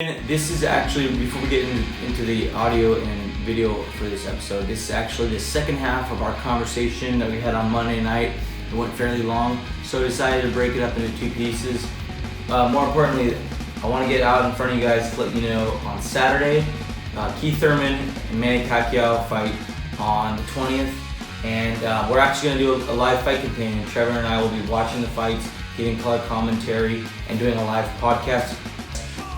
This is actually, before we get into the audio and video for this episode, this is actually the second half of our conversation that we had on Monday night. It went fairly long, so I decided to break it up into two pieces. More importantly, I want to get out in front of you guys to let you know on Saturday, Keith Thurman and Manny Pacquiao fight on the 20th, and we're actually going to do a live fight companion. Trevor and I will be watching the fights, giving color commentary, and doing a live podcast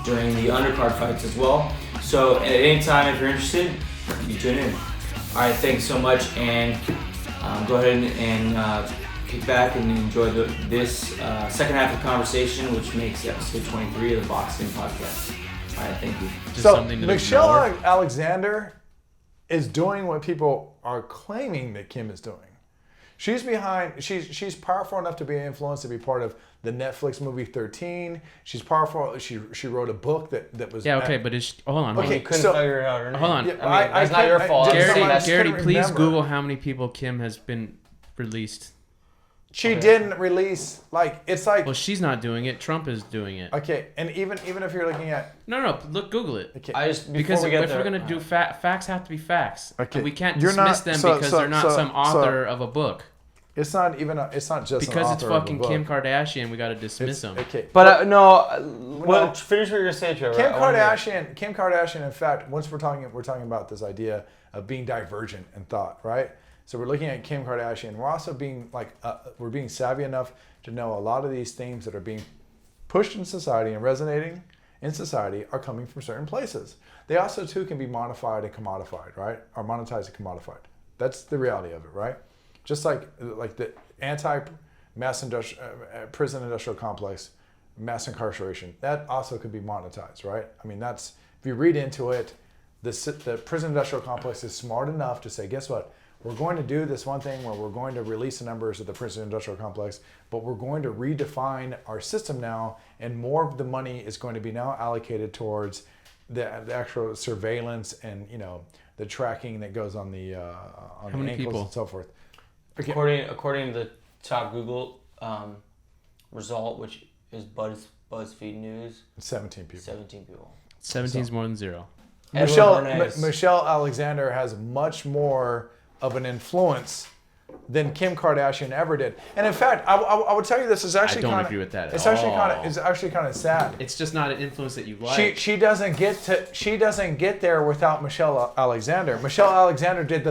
during the undercard fights as well. So at any time, if you're interested, you tune in. All right, thanks so much, and go ahead and kick back and enjoy this second half of the conversation, which makes episode 23 of the Boxing Podcast. All right, thank you. So Michelle Alexander is doing what people are claiming that Kim is doing. She's behind. She's powerful enough to be an influence to be part of the Netflix movie 13. She's powerful. She wrote a book that was. Yeah, okay, but hold on. Okay, you couldn't figure it out or not. Hold on. Yeah, I mean, it's not your fault. Garrity, please Google how many people Kim has been released. She didn't release, it's like. Well, she's not doing it. Trump is doing it. Okay, and even if you're looking at. No, look, Google it. Okay. Because if we're gonna do facts have to be facts. Okay. And we can't dismiss them because they're not some author of a book. It's not just because it's fucking Kim Kardashian. We gotta dismiss them. Okay, but no. Finish what you're saying, Trevor. Kim Kardashian. In fact, once we're talking about this idea of being divergent in thought, right? So we're looking at Kim Kardashian. We're also being we're being savvy enough to know a lot of these themes that are being pushed in society and resonating in society are coming from certain places. They also too can be modified and commodified, right? Or monetized and commodified. That's the reality of it, right? Just like the anti-mass prison industrial complex, mass incarceration, that also could be monetized, right? I mean, that's, if you read into it, the prison industrial complex is smart enough to say, guess what? We're going to do this one thing where we're going to release the numbers of the prison industrial complex, but we're going to redefine our system now, and more of the money is going to be now allocated towards the actual surveillance and the tracking that goes on the ankles and so forth. Okay. According to the top Google result, which is BuzzFeed News, 17 people. 17 people. 17 is more than zero. Michelle Alexander has much more of an influence than Kim Kardashian ever did. And in fact, I would tell you this is actually I don't agree with that. It's actually kind of sad. It's just not an influence that you like. She doesn't get there without Michelle Alexander. Michelle Alexander did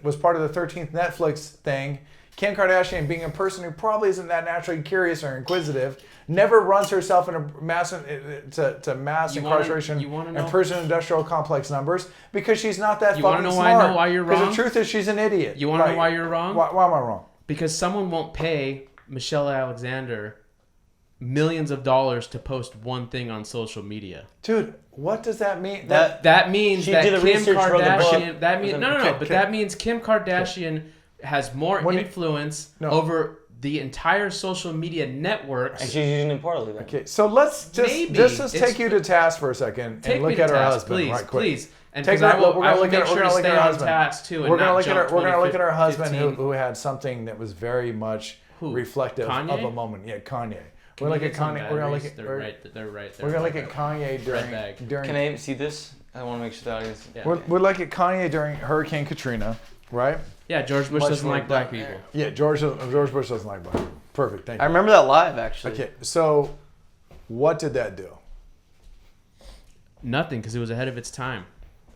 was part of the 13th Netflix thing. Kim Kardashian, being a person who probably isn't that naturally curious or inquisitive, never runs herself into mass incarceration and prison industrial complex numbers because she's not that fucking smart. You want to know why you're wrong? Because the truth is she's an idiot. You want to know why you're wrong? Why am I wrong? Because someone won't pay Michelle Alexander millions of dollars to post one thing on social media. Dude, what does that mean? That means that Kim Kardashian. That means Kim Kardashian has more influence over the entire social media networks. And she's using it poorly then. Okay, so let's just take you to task for a second and look at her husband right quick. Please. And we're gonna look at her husband. We're gonna look at her husband who had something that was very much reflective of a moment. Yeah, Kanye. We're gonna look at Kanye. We're gonna look at. They're right there. We're gonna look at Kanye during. Can I see this? I want to make sure the audience. Yeah. We're look at Kanye during Hurricane Katrina, right? Yeah, George Bush doesn't like black people. Yeah, George Bush doesn't like black people. Perfect, thank you. I remember that live, actually. Okay, so what did that do? Nothing, because it was ahead of its time.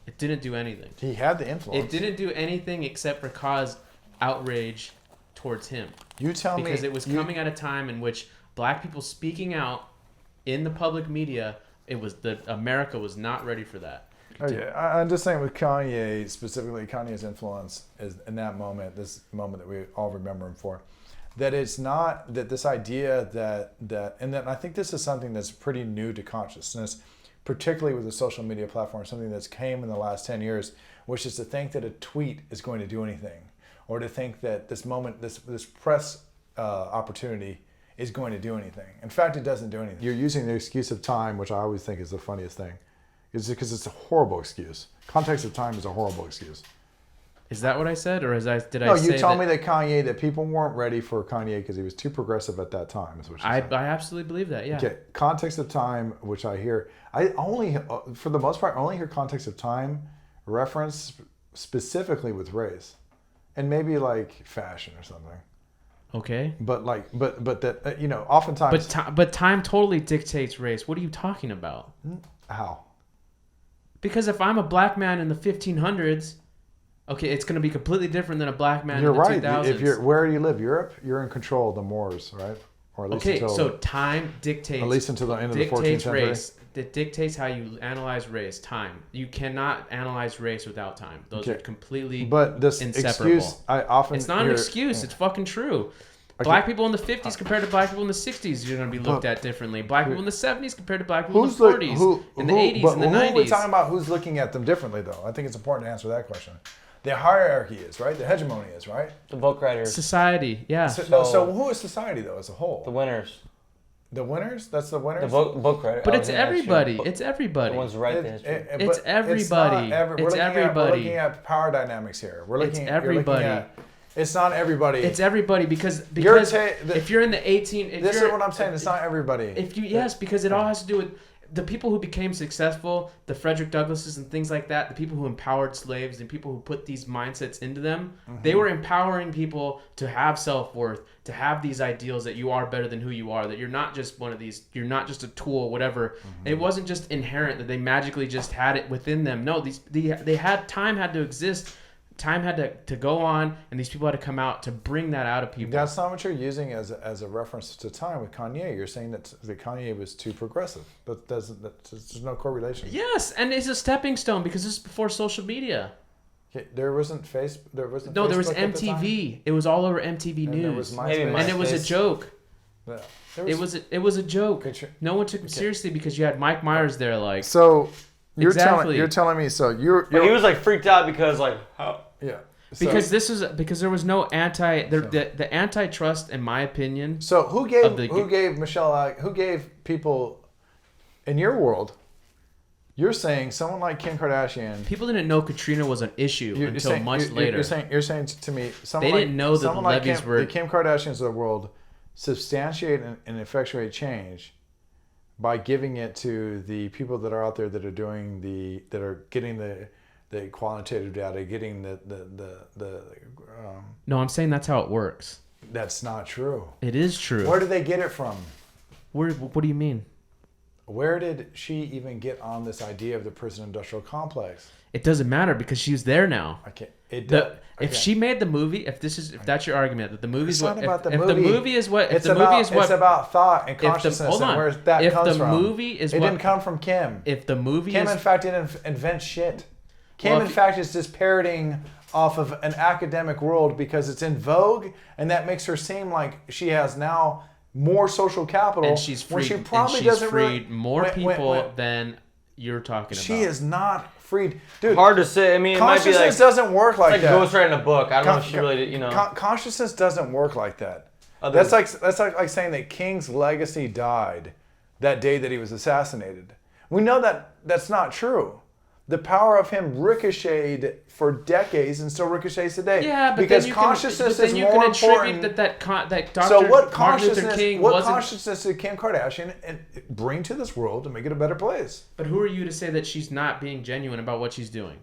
It didn't do anything. He had the influence. It didn't do anything except for cause outrage towards him. You tell me. Because it was coming at a time in which black people speaking out in the public media, America was not ready for that. Okay, I'm just saying with Kanye, specifically Kanye's influence is in that moment, this moment that we all remember him for, that it's not that this idea and then I think this is something that's pretty new to consciousness, particularly with the social media platform, something that's came in the last 10 years, which is to think that a tweet is going to do anything, or to think that this moment, this press opportunity is going to do anything. In fact, it doesn't do anything. You're using the excuse of time, which I always think is the funniest thing. Is because it's a horrible excuse. Context of time is a horrible excuse. Is that what I said, or did I say? No, you told me that people weren't ready for Kanye because he was too progressive at that time. Is what you said. I absolutely believe that. Yeah. Okay, context of time, which I hear, I only, for the most part, I only hear context of time reference specifically with race, and maybe like fashion or something. Okay. But that oftentimes. But time totally dictates race. What are you talking about? How? Because if I'm a black man in the 1500s. Okay, it's going to be completely different than a black man You're in the right. 2000s. Where do you live? Europe? You're in control of the Moors, right? Or at least so time dictates. At least until the end of the 14th century. Race. It dictates how you analyze race. Time. You cannot analyze race without time. Those are completely inseparable. Excuse, I often it's not an excuse. It's fucking true. Black people in the 50s compared to black people in the 60s, you're going to be looked at differently. Black people in the 70s compared to black people in the 40s, in the 80s, and the 90s. Who are we talking about who's looking at them differently, though? I think it's important to answer that question. The hierarchy is, right? The hegemony is, right? The book writers. Society, yeah. So who is society, though, as a whole? The winners. The winners? That's the winners? The book writers. But it's everybody. It's everybody. The ones who write the history. It's everybody. We're looking at power dynamics here. It's everybody. It's not everybody. It's everybody because if you're in the 18... This is what I'm saying. It's not everybody. Because it all has to do with... The people who became successful, the Frederick Douglasses and things like that, the people who empowered slaves and people who put these mindsets into them, they were empowering people to have self-worth, to have these ideals that you are better than who you are, that you're not just one of these, you're not just a tool, whatever. It wasn't just inherent that they magically just had it within them. No, time had to exist. Time had to go on, and these people had to come out to bring that out of people. That's not what you're using as a reference to time with Kanye. You're saying that Kanye was too progressive. There's no correlation. Yes, and it's a stepping stone because this is before social media. Okay, there wasn't Facebook. There was MTV. It was all over MTV News. There was MySpace. And it was a joke. Yeah. It was a joke. No one took him seriously because you had Mike Myers there, like. So you're telling me so you're he was like freaked out because like how. Yeah. Because there was no the antitrust, in my opinion. So who gave people in your world? You're saying someone like Kim Kardashian. People didn't know Katrina was an issue until much later. You're saying to me they didn't know that the levees were. The Kim Kardashians of the world substantiate and effectuate change by giving it to the people that are out there that are getting the quantitative data, getting the No, I'm saying that's how it works. That's not true. It is true. Where did they get it from? What do you mean? Where did she even get on this idea of the prison industrial complex? It doesn't matter because she's there now. Okay. If she made the movie, if that's your argument that the movie's what the movie is what it's about thought and consciousness and where that comes from. It didn't come from Kim. If the movie Kim in fact didn't invent shit. Kim in fact is just parroting off of an academic world because it's in vogue and that makes her seem like she has now more social capital. And she's freed more people than you're talking about. She is not freed. Dude, hard to say. I mean, it might be like, doesn't work like that. It's like ghostwriting a book. I don't know if she really, consciousness doesn't work like that. That's like saying that King's legacy died that day that he was assassinated. We know that that's not true. The power of him ricocheted for decades and still ricochets today. Yeah, but because consciousness is more important. That Dr. So what Martin Luther King consciousness did Kim Kardashian bring to this world to make it a better place? But who are you to say that she's not being genuine about what she's doing?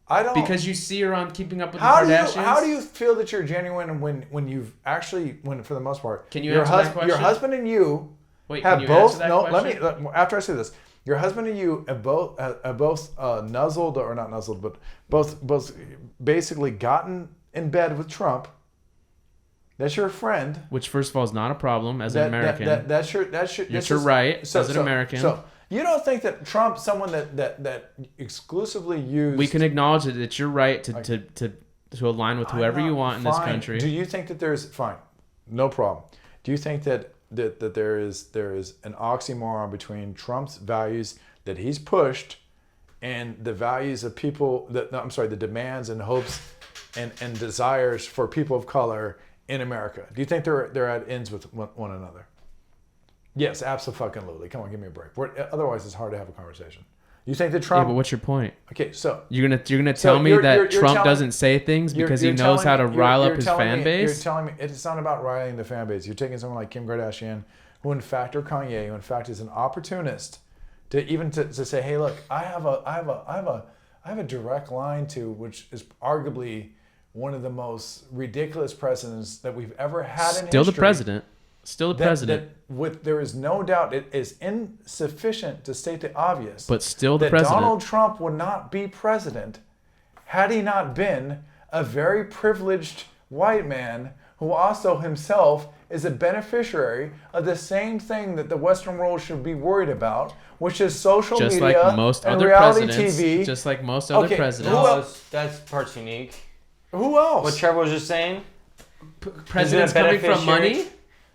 I don't. Because you see her on Keeping Up with the Kardashians. How do you feel that you're genuine when you've actually, for the most part, can you answer that question? Your husband and you have both. No, let me. After I say this. Your husband and you have both nuzzled, or not nuzzled, but both basically gotten in bed with Trump. That's your friend. Which, first of all, is not a problem as an American. That's your right as an American. So you don't think that Trump, someone that exclusively used. We can acknowledge that it's your right to align with whoever you want in this country. Do you think that there's fine? No problem. Do you think that there is an oxymoron between Trump's values that he's pushed and the values of people the demands and hopes and desires for people of color in America? Do you think they're at ends with one another? Yes, absolutely. Come on, give me a break. Otherwise, it's hard to have a conversation. You think that Trump? Yeah, but what's your point? Okay, so You're gonna tell me that you're Trump telling- doesn't say things because he you're knows how to telling- rile you're up his telling fan me- base? You're telling me it's not about riling the fan base. You're taking someone like Kim Kardashian, who in fact, or Kanye, who in fact is an opportunist, to say, hey, look, I have a direct line to which is arguably one of the most ridiculous presidents that we've ever had in Still history. the president. Still the president. There is no doubt it is insufficient to state the obvious. But still the that president. Donald Trump would not be president had he not been a very privileged white man who also himself is a beneficiary of the same thing that the Western world should be worried about, which is social Just media like most and other reality presidents. TV. Just like most other Okay, presidents. who No, else? that's part's unique. Who else? What Trevor was just saying. Presidents coming from money?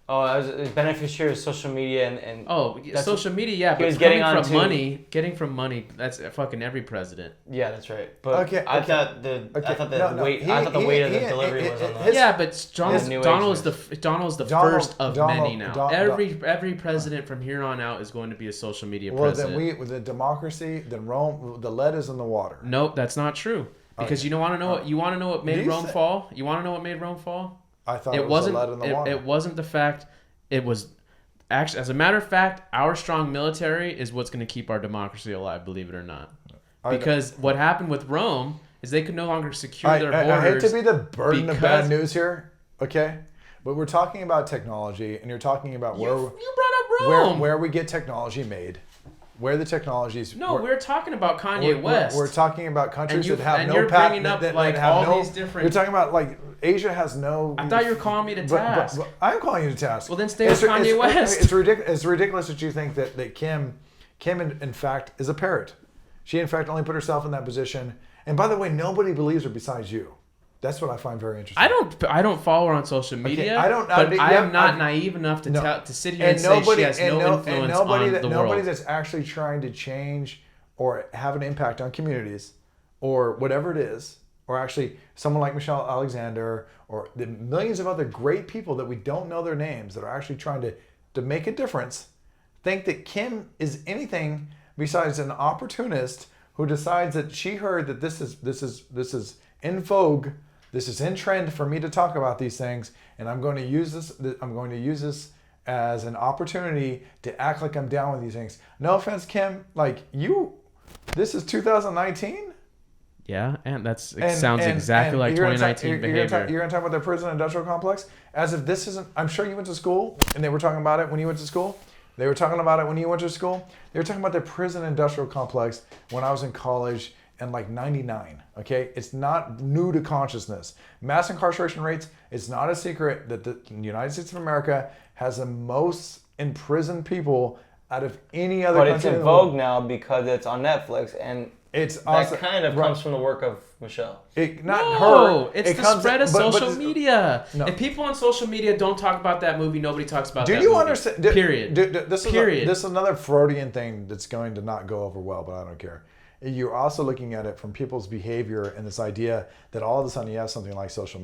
Oh, I was a beneficiary of social media and Oh, That's social media, yeah, he but was getting coming from onto- getting from money, that's fucking every president. yeah, that's right. But Okay, I okay. thought the weight He- I thought the weight of the he- delivery was on his- that. Yeah, but His new Donald age is the Donald- first of Donald- many now. Don- every president from here on out is going to be a social media Well, president. then with the democracy, then Rome, the lead is in the water. Nope, that's not true. Because Okay. you want to know what you want to know what made You Rome say- fall. You want to know what made Rome fall? I thought It was wasn't. the lead in the water. It wasn't the fact. It was actually, as a matter of fact, our strong military is what's going to keep our democracy alive. Believe it or not. Because what happened with Rome is they could no longer secure their borders. I hate to be the burden of bad because- news here, okay? But we're talking about technology, and you're talking about You brought up Rome. where we get technology made, where the technologies. No, we're talking about Kanye West. We're talking about countries And that have and no you're patent. bringing up that like have all no, these different. You're talking about like Asia has no. I thought you were calling me to but- task. but I'm calling you to task. Well, then stay with Kanye West. It's ridiculous. It's ridiculous that you think that Kim in fact is a parrot. She in fact only put herself in that position. And by the way, nobody believes her besides you. That's what I find very interesting. I don't follow her on social media. I don't- But I am not I- naive enough to No. to sit here and say she has no influence on the nobody world. that's actually trying to change or have an impact on communities or whatever it is, or actually someone like Michelle Alexander or the millions of other great people that we don't know their names that are actually trying to make a difference, think that Kim is anything besides an opportunist who decides that she heard that this is in vogue. This is in trend for me to talk about these things, and I'm going to use this. I'm going to use this as an opportunity to act like I'm down with these things. No offense, Kim. Like you, this is 2019. Yeah, and sounds exactly like 2019 behavior. You're going to talk about the prison industrial complex as if this isn't. I'm sure you went to school, and they were talking about it when you went to school. They were talking about it when you went to school. They were talking about the prison industrial complex when I was in college in like 99, okay? It's not new to consciousness. Mass incarceration rates, it's not a secret that the United States of America has the most imprisoned people out of any other But country it's in the world. vogue now because it's on Netflix, and It's that also, kind of comes from the work of Michelle. No, it's It the comes- spread of but- social media. No. If people on social media don't talk about that movie, nobody talks about Do that you movie. understand? Period. This is another Freudian thing that's going to not go over well, but I don't care. You're also looking at it from people's behavior and this idea that all of a sudden you have something like social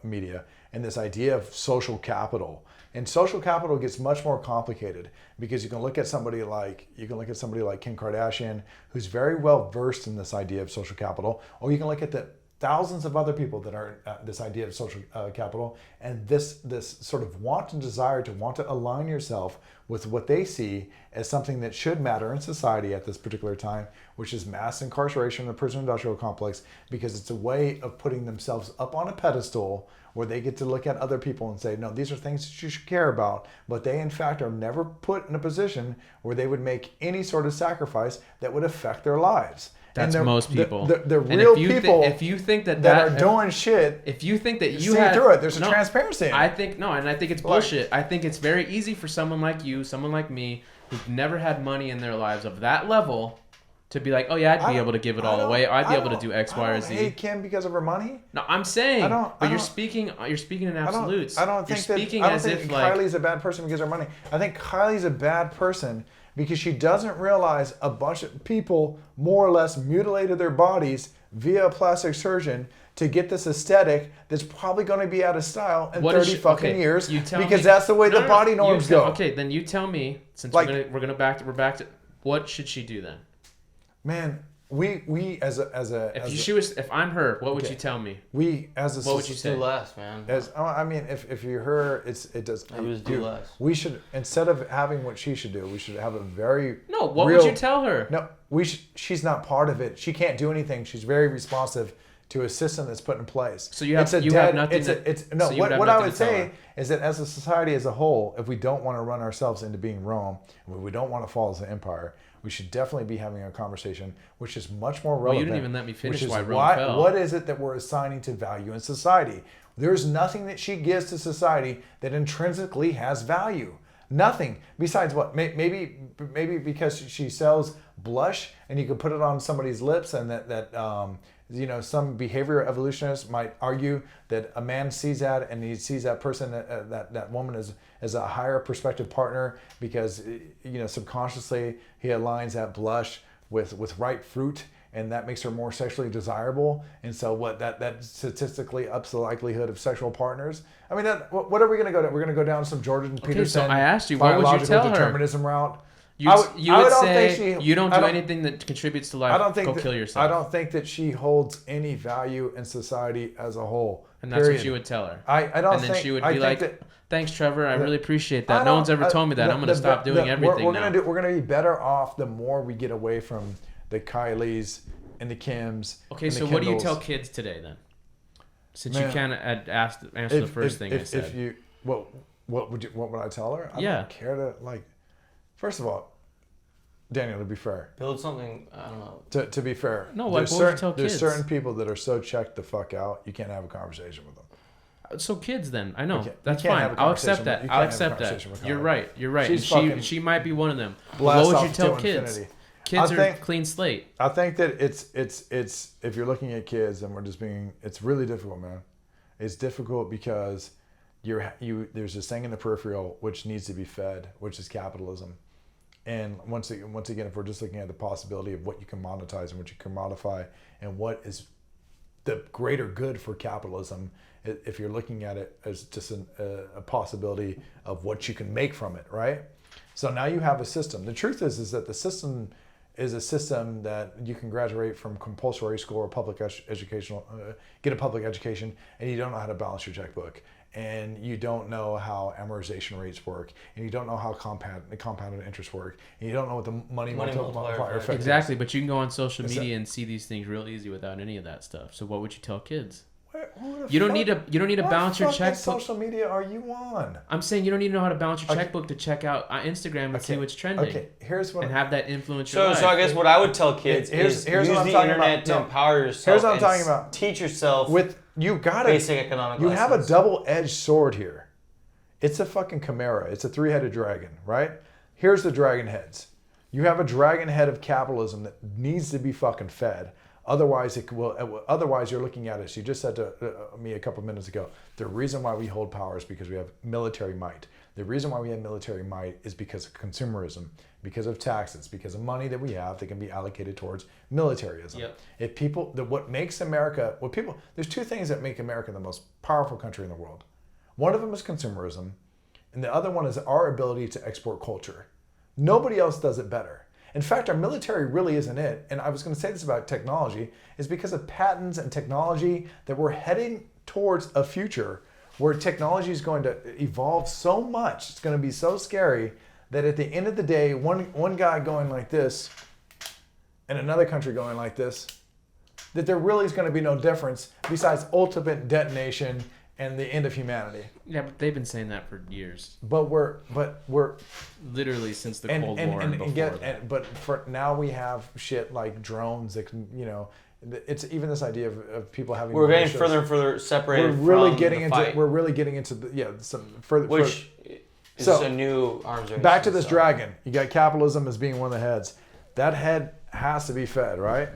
media and this idea of social capital. And social capital gets much more complicated because you can look at somebody like Kim Kardashian, who's very well versed in this idea of social capital, or you can look at the thousands of other people that are this idea of social capital and this sort of want and desire to want to align yourself with what they see as something that should matter in society at this particular time, which is mass incarceration in the prison industrial complex, because it's a way of putting themselves up on a pedestal where they get to look at other people and say, no, these are things that you should care about, but they in fact are never put in a position where they would make any sort of sacrifice that would affect their lives. That's most people. The And real if you people if you think that are doing shit. if you think that you see had through it. There's a no, transparency in it. I think it's bullshit. I think it's very easy for someone like you, someone like me, who've never had money in their lives of that level, to be like, oh yeah, I'd be able to give it all away. I'd be able to do X, Y, or Z. I don't hate Kim because of her money. No, I'm saying, but you're speaking in absolutes. I don't think Kylie's a bad person because of her money. I think Kylie's a bad person because she doesn't realize a bunch of people more or less mutilated their bodies via a plastic surgeon to get this aesthetic that's probably going to be out of style in 30 years because that's the way the body norms go. Okay, then you tell me, since we're back to what should she do then? Man, we as a if I'm her, what would you tell me? we as a What would you say? Do less, man. I mean, if you're her, it does. I would do less. We should, instead of having what she should do, we should have a very No, what would you tell her? No, she's not part of it. She can't do anything. She's very responsive to a system that's put in place. So you have nothing. What I would say is that as a society as a whole, if we don't want to run ourselves into being Rome, and we don't want to fall as an empire, we should definitely be having a conversation which is much more relevant. Well, you didn't even let me finish which is why Rome fell. What is it that we're assigning to value in society? There's nothing that she gives to society that intrinsically has value. Nothing besides what? Maybe because she sells blush and you can put it on somebody's lips, and that some behavioral evolutionists might argue that a man sees that and he sees that person, that woman as a higher prospective partner because subconsciously he aligns that blush with ripe fruit, and that makes her more sexually desirable. And so that statistically ups the likelihood of sexual partners. I mean, what are we going to go down? We're going to go down some Jordan Peterson. So I asked you, what would you tell her? Determinism route. You would say you don't do anything that contributes to life. Go kill yourself. I don't think that she holds any value in society as a whole. And that's what you would tell her. I don't think. And then she would be like, "Thanks, Trevor. I really appreciate that. No one's ever told me that. I'm going to stop doing everything now." We're going to be better off the more we get away from the Kylies and the Kims. Okay, so what do you tell kids today then? Since you can't answer the first thing I said. If you what would I tell her? I don't care to First of all, Daniel, to be fair. Build something, I don't know. To be fair. No, what would you tell kids? There's certain people that are so checked the fuck out, you can't have a conversation with them. So kids then, I know. That's fine. I'll accept that. You're right. And she might be one of them. What would you tell kids? Infinity. Kids are clean slate. I think that it's if you're looking at kids and it's really difficult, man. It's difficult because there's this thing in the peripheral which needs to be fed, which is capitalism. And once again, if we're just looking at the possibility of what you can monetize and what you can modify and what is the greater good for capitalism, if you're looking at it as just a possibility of what you can make from it, right? So now you have a system. The truth is that the system is a system that you can graduate from compulsory school or public educational, get a public education, and you don't know how to balance your checkbook. And you don't know how amortization rates work, and you don't know how compounded interest work, and you don't know what the money multiplier effect is. Exactly, but you can go on social media and see these things real easy without any of that stuff. So what would you tell kids? You don't need to balance your checkbook. What social media are you on? I'm saying you don't need to know how to balance your checkbook to check out Instagram and see what's trending. Okay, here's what. And have that influence your life. So I guess what I would tell kids is use the internet to empower yourself. Here's what I'm talking about. Teach yourself basic economic lessons. You have a double-edged sword here. It's a fucking chimera. It's a three-headed dragon, right? Here's the dragon heads. You have a dragon head of capitalism that needs to be fucking fed. Otherwise, you're looking at it. She just said to me a couple minutes ago, the reason why we hold power is because we have military might. The reason why we have military might is because of consumerism, because of taxes, because of money that we have that can be allocated towards militarism. Yep. There's two things that make America the most powerful country in the world. One of them is consumerism, and the other one is our ability to export culture. Nobody else does it better. In fact, our military really isn't it. And I was going to say this about technology, is because of patents and technology that we're heading towards a future where technology is going to evolve so much, it's going to be so scary that at the end of the day, one guy going like this and another country going like this, that there really is going to be no difference besides ultimate detonation and the end of humanity. Yeah, but they've been saying that for years. But we're literally since the Cold War and before. But for now we have shit like drones that can, it's even this idea of people having. We're getting further and further separated. We're really getting into some further. Which is a new arms race. Back to this dragon. You got capitalism as being one of the heads. That head has to be fed, right?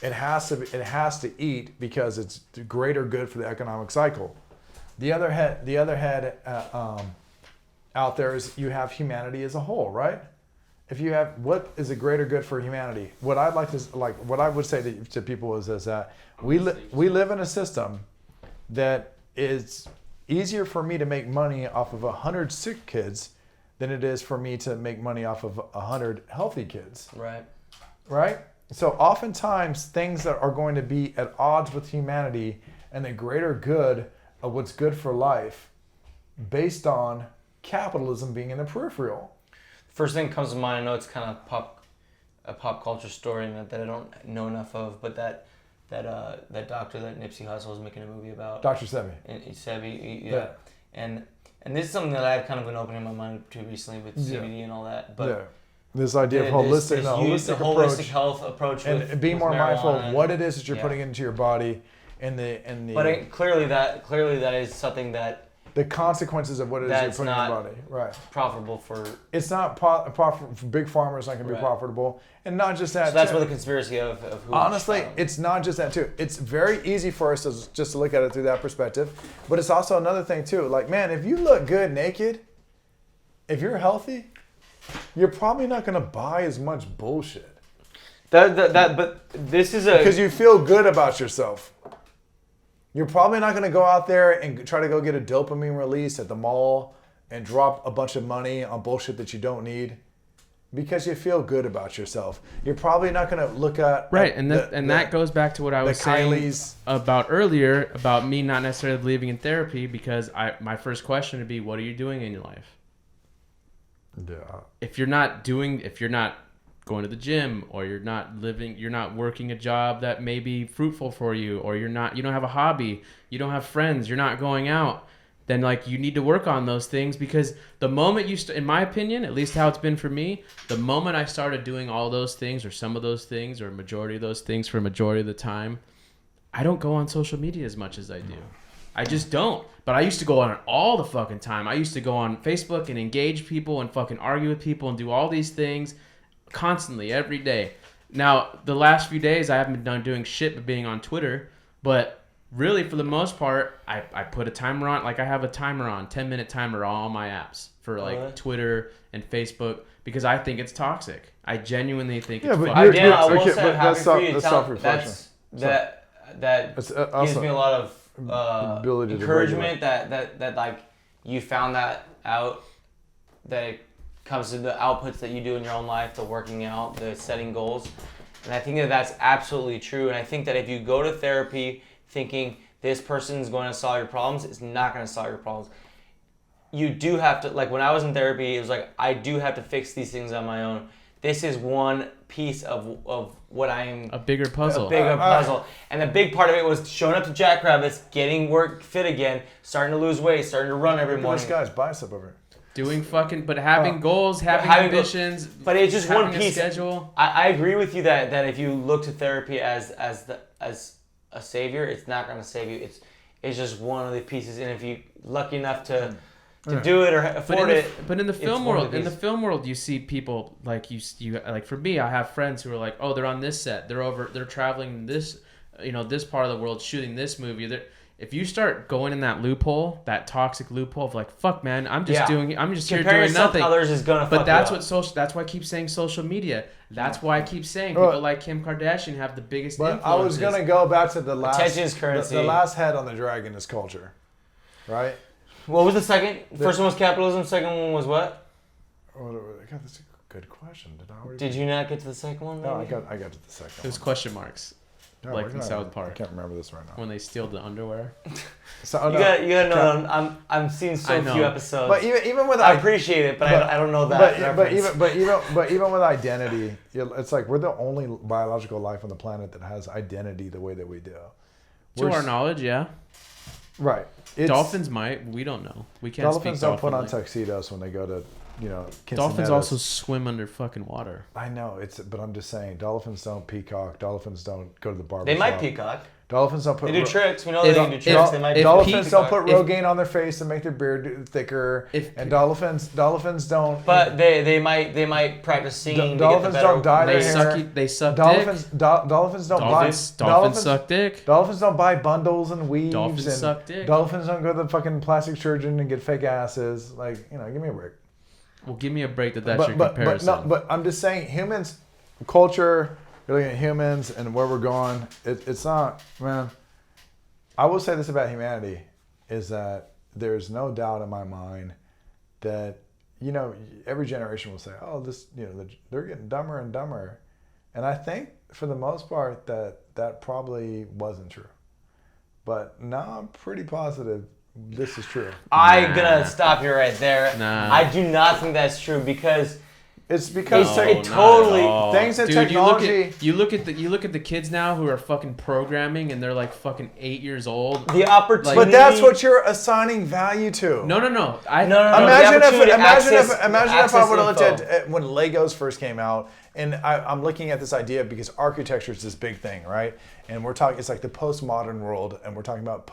It has to eat because it's the greater good for the economic cycle. The other head out there is you have humanity as a whole, right? If you have what is a greater good for humanity, what I would say to people is that we live in a system that is easier for me to make money off of 100 sick kids than it is for me to make money off of 100 healthy kids. Right. Right? So oftentimes things that are going to be at odds with humanity and the greater good of what's good for life based on capitalism being in the peripheral. First thing that comes to mind, I know it's kind of a pop culture story that I don't know enough of, but that doctor that Nipsey Hussle was making a movie about. Dr. Sebi. Sebi, yeah. And this is something that I've kind of been opening my mind to recently with CBD and all that. But this idea of holistic health approach and being with more mindful of what it is that you're yeah. putting into your body and the But clearly that is something that the consequences of what it is you're putting in your body. Right. Profitable for... It's not profitable for big farmers. Not going to be profitable. And not just that. So that's where the conspiracy of who... Honestly, it's not just that too. It's very easy for us to just look at it through that perspective. But it's also another thing too. Like, man, if you look good naked, if you're healthy, you're probably not going to buy as much bullshit. But this is because you feel good about yourself. You're probably not going to go out there and try to go get a dopamine release at the mall and drop a bunch of money on bullshit that you don't need because you feel good about yourself. You're probably not going to look at... Right, that goes back to what I was saying about earlier about me not necessarily believing in therapy because my first question would be, what are you doing in your life? Yeah. If you're not going to the gym, or you're not working a job that may be fruitful for you, or you don't have a hobby, you don't have friends, you're not going out, then like you need to work on those things, because the moment in my opinion, at least how it's been for me, the moment I started doing all those things or some of those things or a majority of those things for a majority of the time, I don't go on social media as much as I do. I just don't. But I used to go on it all the fucking time. I used to go on Facebook and engage people and fucking argue with people and do all these things constantly every day. Now, the last few days I haven't been done doing shit but being on Twitter, but really for the most part I put a timer on, like I have a timer on, 10-minute timer on all my apps for like Twitter and Facebook, because I think it's toxic. I genuinely think it's fucking toxic. I will say, happy for you. That gives me a lot of encouragement that like you found that out, that it comes to the outputs that you do in your own life, the working out, the setting goals. And I think that that's absolutely true. And I think that if you go to therapy thinking this person's going to solve your problems, it's not going to solve your problems. You do have to, like when I was in therapy, it was like, I do have to fix these things on my own. This is one piece of what I'm... A bigger puzzle. And the big part of it was showing up to Jackrabbits, getting work fit again, starting to lose weight, starting to run every morning. This guy's bicep over here. Doing fucking, but having goals, having ambitions, but it's just one piece. Schedule. I agree with you that if you look to therapy as a savior, it's not going to save you. It's just one of the pieces, and if you're lucky enough to do it or afford it. But in the film world, you see people like you like. For me, I have friends who are like, oh, they're on this set, they're traveling this, this part of the world, shooting this movie. If you start going in that loophole, that toxic loophole of like, fuck, man, I'm just here doing nothing. Others is gonna but that's why I keep saying social media. That's why I keep saying people like Kim Kardashian have the biggest influences. I was gonna go back to the last attention is currency. The last head on the dragon is culture, right? What was the second? First one was capitalism. Second one was what? God, that's a good question. Did you not get to the second one? No, I got to the second one. It was question marks. No, like in South Park. I can't remember this right now. When they steal the underwear. You gotta know. I'm seeing so few episodes. But even with I appreciate it, but I don't know that. But even with identity, it's like we're the only biological life on the planet that has identity the way that we do. To our knowledge, yeah. Right. Dolphins might. We don't know. We can't Dolphins speak don't put on tuxedos when they go to, Dolphins also swim under fucking water. I know, but I'm just saying, dolphins don't peacock. Dolphins don't go to the barbershop. They might peacock. Dolphins don't put... They do tricks. We know they can do tricks. Dolphins don't put Rogaine on their face and make their beard thicker. And dolphins don't... But they might practice singing. Dolphins don't dye their hair. They suck dick. Dolphins suck dick. Dolphins don't buy bundles and weaves. Dolphins suck dick. Dolphins don't go to the fucking plastic surgeon and get fake asses. Like, give me a break. Well, give me a break that's your comparison. But I'm just saying, humans, culture, you're looking at humans and where we're going. It's not, man. I will say this about humanity, is that there's no doubt in my mind that, every generation will say, oh, this, they're getting dumber and dumber. And I think for the most part that probably wasn't true. But now I'm pretty positive this is true. I'm gonna stop you right there. Nah. I do not think that's true because it's because it totally things in Dude, technology. You look at the kids now who are fucking programming and they're like fucking 8 years old. The opportunity. But that's what you're assigning value to. No. No. Imagine if I would have looked info. at when Legos first came out, and I'm looking at this idea because architecture is this big thing, right? And we're talking, it's like the postmodern world, and we're talking about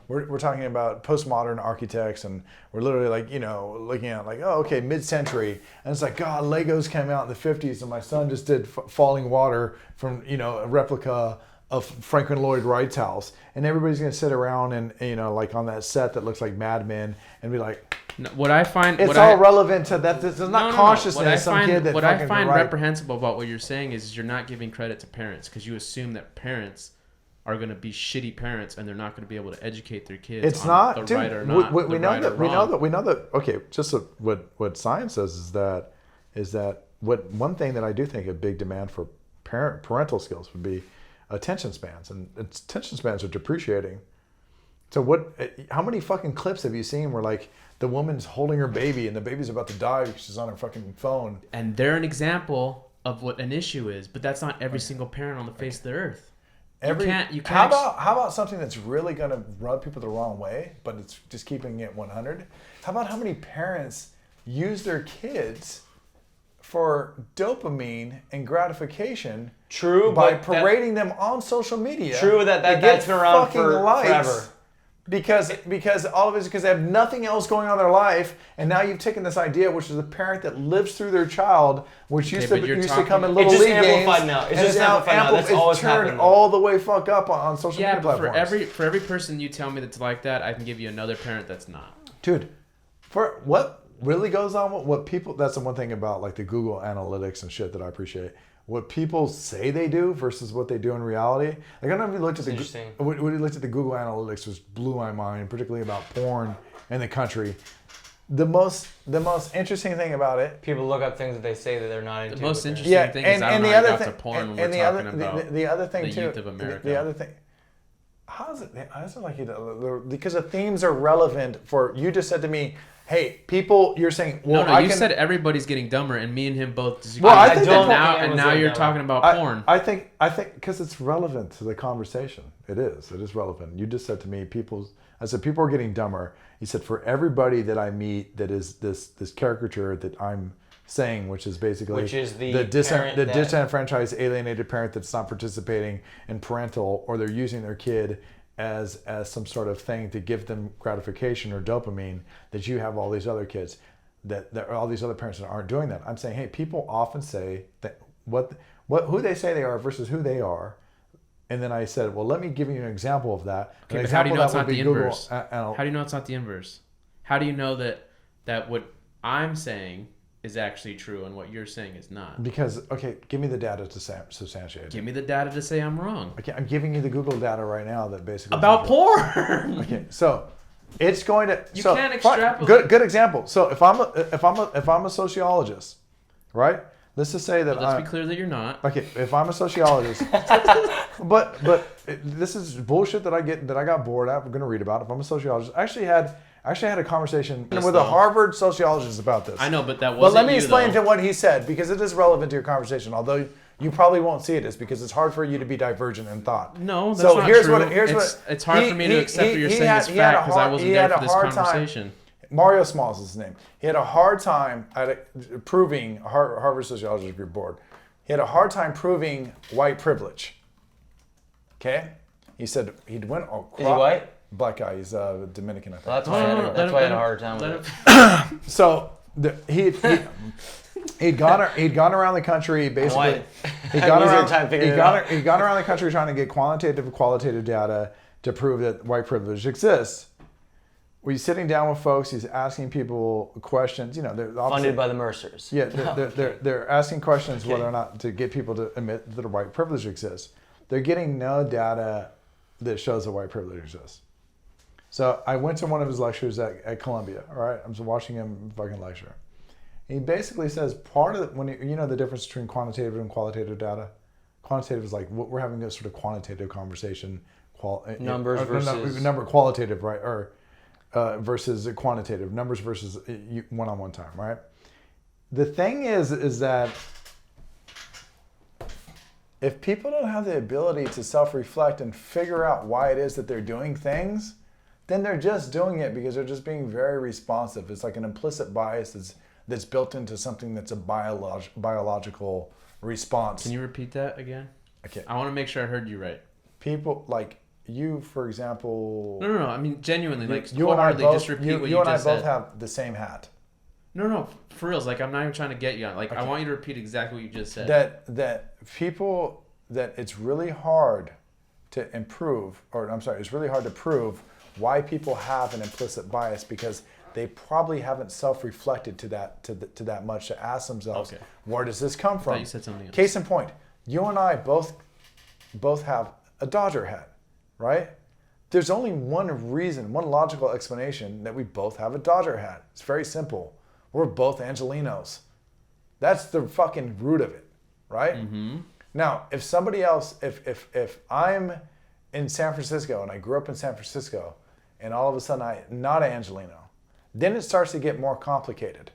we're talking about postmodern architects, and we're literally like, you know, looking at like, oh, okay, mid-century, and it's like, God, Legos came out in the 50s, and my son just did Falling Water from, you know, a replica of Franklin Lloyd Wright's house, and everybody's gonna sit around and, you know, like on that set that looks like Mad Men, and be like, what I find it's all relevant to that. There's not consciousness. Some kid that what I fucking find right. reprehensible about what you're saying is you're not giving credit to parents because you assume that parents are going to be shitty parents and they're not going to be able to educate their kids. It's on not, the dude. Right or not. We know that. Okay, just what science says is that one thing that I do think a big demand for parental skills would be attention spans, and attention spans are depreciating. So how many fucking clips have you seen where like the woman's holding her baby and the baby's about to die because she's on her fucking phone? And they're an example of what an issue is, but that's not every single parent on the face of the earth. You can't. How about something that's really going to rub people the wrong way, but it's just keeping it 100? How about how many parents use their kids for dopamine and gratification? True, by parading them on social media. True, that's been around forever. Because all of it is because they have nothing else going on in their life, and now you've taken this idea, which is a parent that lives through their child, which used to come in little league games. It's just amplified now. That's always turned happened all the way fuck up on social media platforms. Yeah, for every person you tell me that's like that, I can give you another parent that's not. Dude, for what really goes on, what people, that's the one thing about like the Google Analytics and shit that I appreciate. What people say they do versus what they do in reality. Like, I don't know if you looked at when you looked at the Google Analytics, which blew my mind, particularly about porn in the country. The most interesting thing about it. People look up things that they say that they're not into. The most interesting thing is I don't know how you got to porn when we're talking about the other thing too. Youth of America. The other thing. How is it like because the themes are relevant for, you just said to me, hey, people, you're saying, well, no, you said everybody's getting dumber, and me and him both disagree. Well, I think now you're talking about porn. I think because it's relevant to the conversation. It is relevant. You just said to me, people are getting dumber. You said for everybody that I meet that is this caricature that I'm saying, which is basically the disenfranchised, alienated parent that's not participating in parental, or they're using their kid as some sort of thing to give them gratification or dopamine, that you have all these other kids that all these other parents that aren't doing that. I'm saying, hey, people often say that who they say they are versus who they are. And then I said, well, let me give you an example of that. Okay, but how do you know it's not the inverse? How do you know it's not the inverse? How do you know that what I'm saying is actually true and what you're saying is not? Because, okay, give me the data to substantiate it. Give me the data to say I'm wrong. Okay, I'm giving you the Google data right now that basically about porn. Okay, so it's going to. You can't extrapolate. Good example. So if I'm a sociologist, right? Let's just say that. Let's be clear that you're not. Okay, if I'm a sociologist, but this is bullshit that I got bored at. We're going to read about. If I'm a sociologist, I actually had a conversation with a Harvard sociologist about this. I know, but that wasn't. But let me explain to what he said, because it is relevant to your conversation. Although you probably won't see it, is because it's hard for you to be divergent in thought. No, that's not true. It's hard for me to accept what you're saying is fact because I wasn't there for this conversation. Mario Smalls is his name. He had a hard time at proving, Harvard sociologist, if you're bored, he had a hard time proving white privilege. Okay? He said he'd went across. Is he white? Black guy. He's Dominican, I think. Well, that's why I had a hard time with it. So he'd gone around the country basically. He'd gone around the country trying to get qualitative data to prove that white privilege exists. He's sitting down with folks. He's asking people questions. You know, they're funded by the Mercers. Yeah, they're asking questions whether or not to get people to admit that a white privilege exists. They're getting no data that shows that white privilege exists. So I went to one of his lectures at Columbia. All right, I'm just watching him fucking lecture. He basically says part of when you know the difference between quantitative and qualitative data. Quantitative is like we're having a sort of quantitative conversation. Numbers versus qualitative, right? Or versus quantitative. Numbers versus one-on-one time, right? The thing is that if people don't have the ability to self-reflect and figure out why it is that they're doing things, then they're just doing it because they're just being very responsive. It's like an implicit bias that's built into something that's a biological response. Can you repeat that again? Okay. I want to make sure I heard you right. People like you, for example. No. I mean, genuinely, like, you and I both, just repeat what you and I just both said. have the same hat. No, for reals. Like, I'm not even trying to get you on. Like, okay. I want you to repeat exactly what you just said. That it's really hard to improve, or I'm sorry, it's really hard to prove why people have an implicit bias because they probably haven't self-reflected to that much to ask themselves, okay, where does this come from? I thought you said something else. Case in point, you and I both have a Dodger hat, right? There's only one reason, one logical explanation that we both have a Dodger hat. It's very simple. We're both Angelinos. That's the fucking root of it, right? Mm-hmm. Now, if somebody else, if I'm in San Francisco and I grew up in San Francisco and all of a sudden I'm not an Angelino, then it starts to get more complicated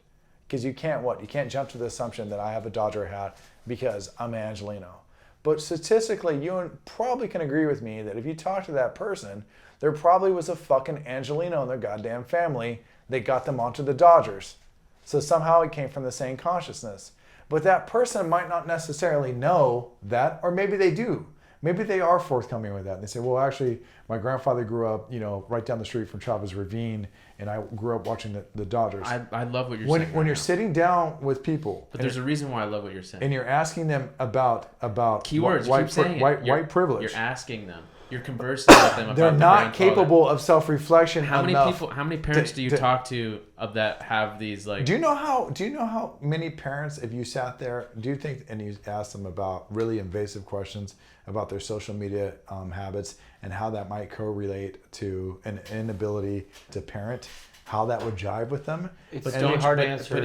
because you can't jump to the assumption that I have a Dodger hat because I'm an Angelino. But statistically, you probably can agree with me that if you talk to that person, there probably was a fucking Angelino in their goddamn family that got them onto the Dodgers. So somehow it came from the same consciousness. But that person might not necessarily know that, or maybe they do. Maybe they are forthcoming with that. And they say, well, actually, my grandfather grew up, right down the street from Chavez Ravine, and I grew up watching the Dodgers. I love what you're saying. When you're sitting down with people. But there's a reason why I love what you're saying. And you're asking them about keywords. White privilege. You're asking them. You're conversing with them about they're not capable of self-reflection. How many parents do you talk to of that have these like? Do you know how many parents, if you sat there, do you think and you asked them about really invasive questions about their social media habits and how that might correlate to an inability to parent, how that would jive with them? It's hard to answer.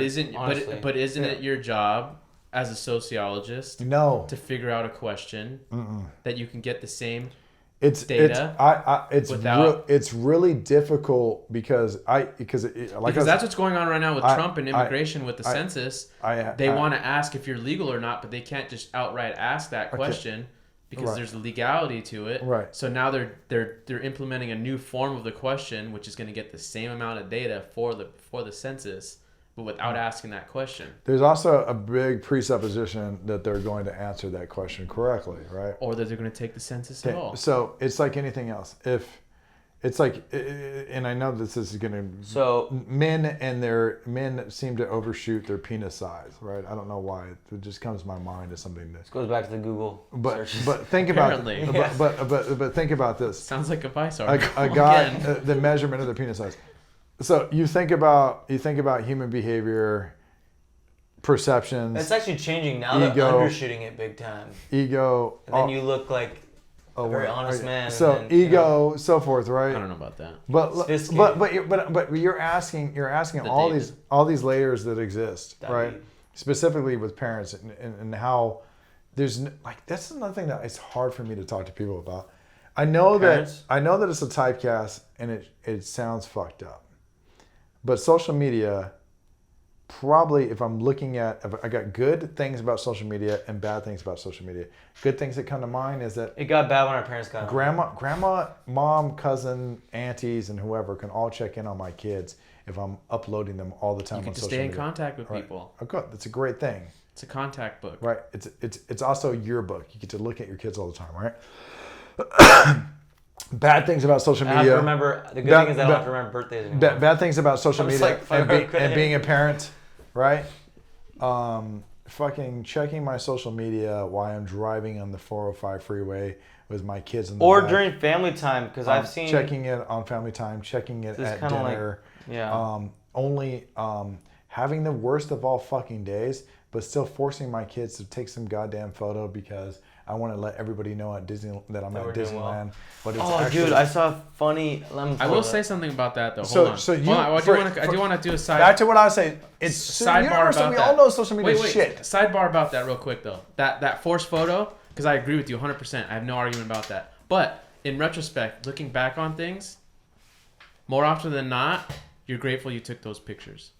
But isn't it your job as a sociologist to figure out a question that you can get the same data? It's really difficult because that's what's going on right now with Trump and immigration with the census. They want to ask if you're legal or not, but they can't just outright ask that question because there's legality to it. Right. So now they're implementing a new form of the question, which is going to get the same amount of data for the census, but without asking that question. There's also a big presupposition that they're going to answer that question correctly, right? Or that they're going to take the census at all. So it's like anything else. If it's like, and I know this is going to. So men seem to overshoot their penis size, right? I don't know why. It just comes to my mind as something that. This goes back to the Google searches. But think about. But think about this. Sounds like a vice article. A guy, the measurement of the penis size. So you think about human behavior, perceptions. It's actually changing now. They're undershooting it big time. Ego. And then you look like a very honest man. So and then, ego, so forth, right? I don't know about that. But you're asking all these layers that exist, right? Specifically with parents and how there's that's another thing that it's hard for me to talk to people about. I know that it's a typecast and it sounds fucked up. But social media, probably if I got good things about social media and bad things about social media. Good things that come to mind is that it got bad when our parents got grandma, mom, cousin, aunties, and whoever can all check in on my kids if I'm uploading them all the time on social media. You get to stay in contact with people. Okay, that's a great thing. It's a contact book. Right. It's also your book. You get to look at your kids all the time, right? Bad things about social media. I have to remember, the good thing is I don't have to remember birthdays anymore. Bad things about social media and being a parent, right? Fucking checking my social media while I'm driving on the 405 freeway with my kids in the back. During family time, because I've seen... Checking it on family time, checking it at dinner. Only having the worst of all fucking days, but still forcing my kids to take some goddamn photo because... I want to let everybody know at Disney that I'm at Disneyland. But it's dude, I saw funny. I will say something about that though. Hold on. I do want to do a side. Back to what I was saying. It's sidebar about we all know social media is shit. Sidebar about that real quick though. That forced photo. because I agree with you 100%. I have no argument about that. But in retrospect, looking back on things, more often than not, you're grateful you took those pictures.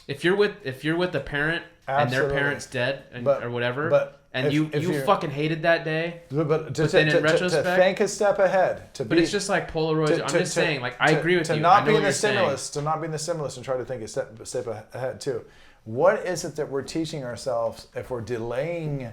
If you're with a parent and their parent's dead or whatever, and you fucking hated that day, but then in retrospect, to think a step ahead, but it's just like Polaroids. I'm just saying, like, I agree with you. To not be in the stimulus, and try to think a step ahead too. What is it that we're teaching ourselves if we're delaying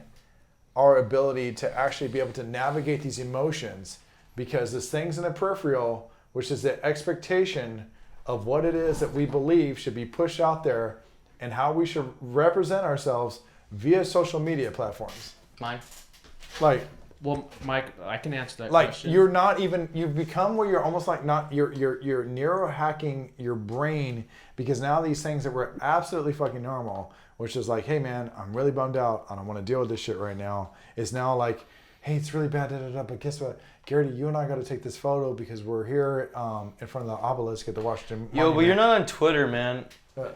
our ability to actually be able to navigate these emotions? Because there's things in the peripheral, which is the expectation of what it is that we believe should be pushed out there and how we should represent ourselves via social media platforms. Mine? Like, well, Mike, I can answer that question. You're not even, you've become where you're almost like not, you're neurohacking your brain, because now these things that were absolutely fucking normal, which is like, hey man, I'm really bummed out, I don't want to deal with this shit right now, is now like, hey, it's really bad, but guess what? Garrity, you and I got to take this photo because we're here in front of the obelisk at the Washington Monument. Yo, but you're not on Twitter, man.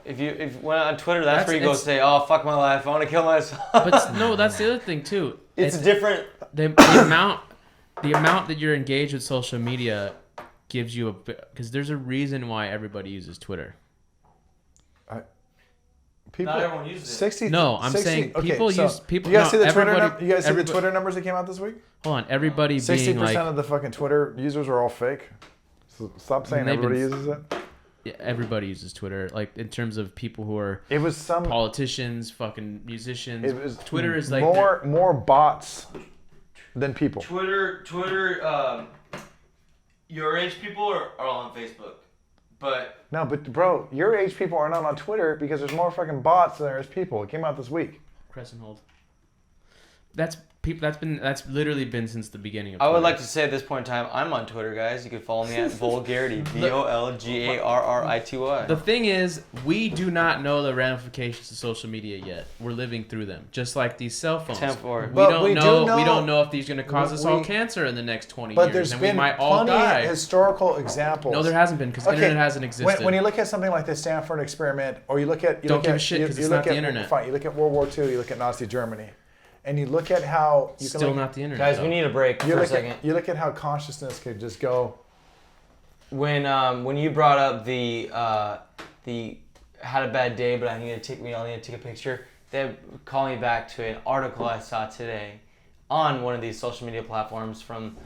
If when on Twitter, that's where you go say, "Oh, fuck my life, I want to kill myself." But no, that's the other thing too. It's different. The amount that you're engaged with social media gives you because there's a reason why everybody uses Twitter. People, not everyone uses it. 60. No, I'm 60, saying okay, people so use people. You guys see the everybody, Twitter? You guys see the Twitter numbers that came out this week? Hold on, everybody 60% being like of the fucking Twitter users are all fake. So stop saying everybody uses it. Yeah, everybody uses Twitter. Like in terms of people who are some politicians, fucking musicians. Twitter is like more bots than people. Twitter. Your age people are all on Facebook. But bro, your age people are not on Twitter because there's more fucking bots than there is people. It came out this week. Press and hold. That's literally been since the beginning of Twitter. I would like to say at this point in time, I'm on Twitter, guys. You can follow me at Volgarity, VOLGARRITY. The thing is, we do not know the ramifications of social media yet. We're living through them, just like these cell phones. We don't know if these are going to cause us all cancer in the next 20 years, and we might all die. But there's been historical examples. No, there hasn't been, because internet hasn't existed. When you look at something like the Stanford experiment, or you look at don't give a shit because it's not the internet. Fine, you look at World War II, you look at Nazi Germany. And you look at how you still not the internet. Guys, we need a break for a second. You look at how consciousness could just go. When you brought up the had a bad day, but we all need to take a picture. They called me back to an article I saw today on one of these social media platforms from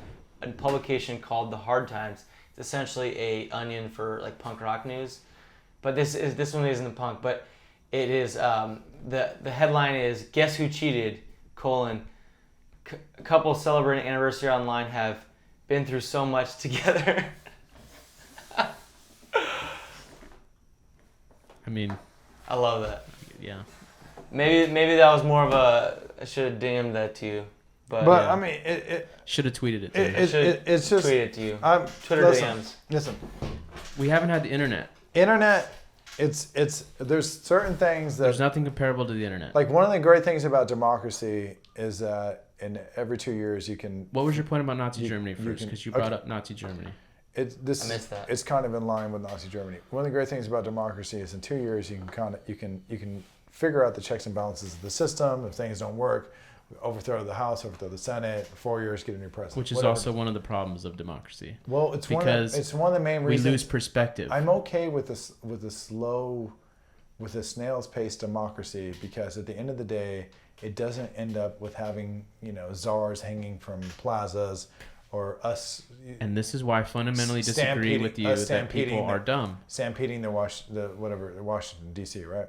a publication called The Hard Times. It's essentially a onion for like punk rock news, but this one isn't the punk, but it is the headline is "Guess Who Cheated." Couple celebrating anniversary online have been through so much together. I mean, I love that. Yeah. Maybe that was more of I should have DM'd that to you. But yeah. I mean, it should have tweeted it. It's just tweet it to you. Twitter DMs. Listen, we haven't had the internet. It's there's certain things that there's nothing comparable to the internet. Like one of the great things about democracy is that in every 2 years you can. What was your point about Nazi Germany first? Because you brought up Nazi Germany. I missed that. It's kind of in line with Nazi Germany. One of the great things about democracy is in 2 years you can figure out the checks and balances of the system. If things don't work, overthrow the House, overthrow the Senate. 4 years, get a new president. Which is also one of the problems of democracy. Well, it's one of the main reasons we lose perspective. I'm okay with a snail's pace democracy, because at the end of the day, it doesn't end up with having czars hanging from plazas or us. And this is why I fundamentally disagree with you that people are dumb. Stampeding the Washington D.C. Right.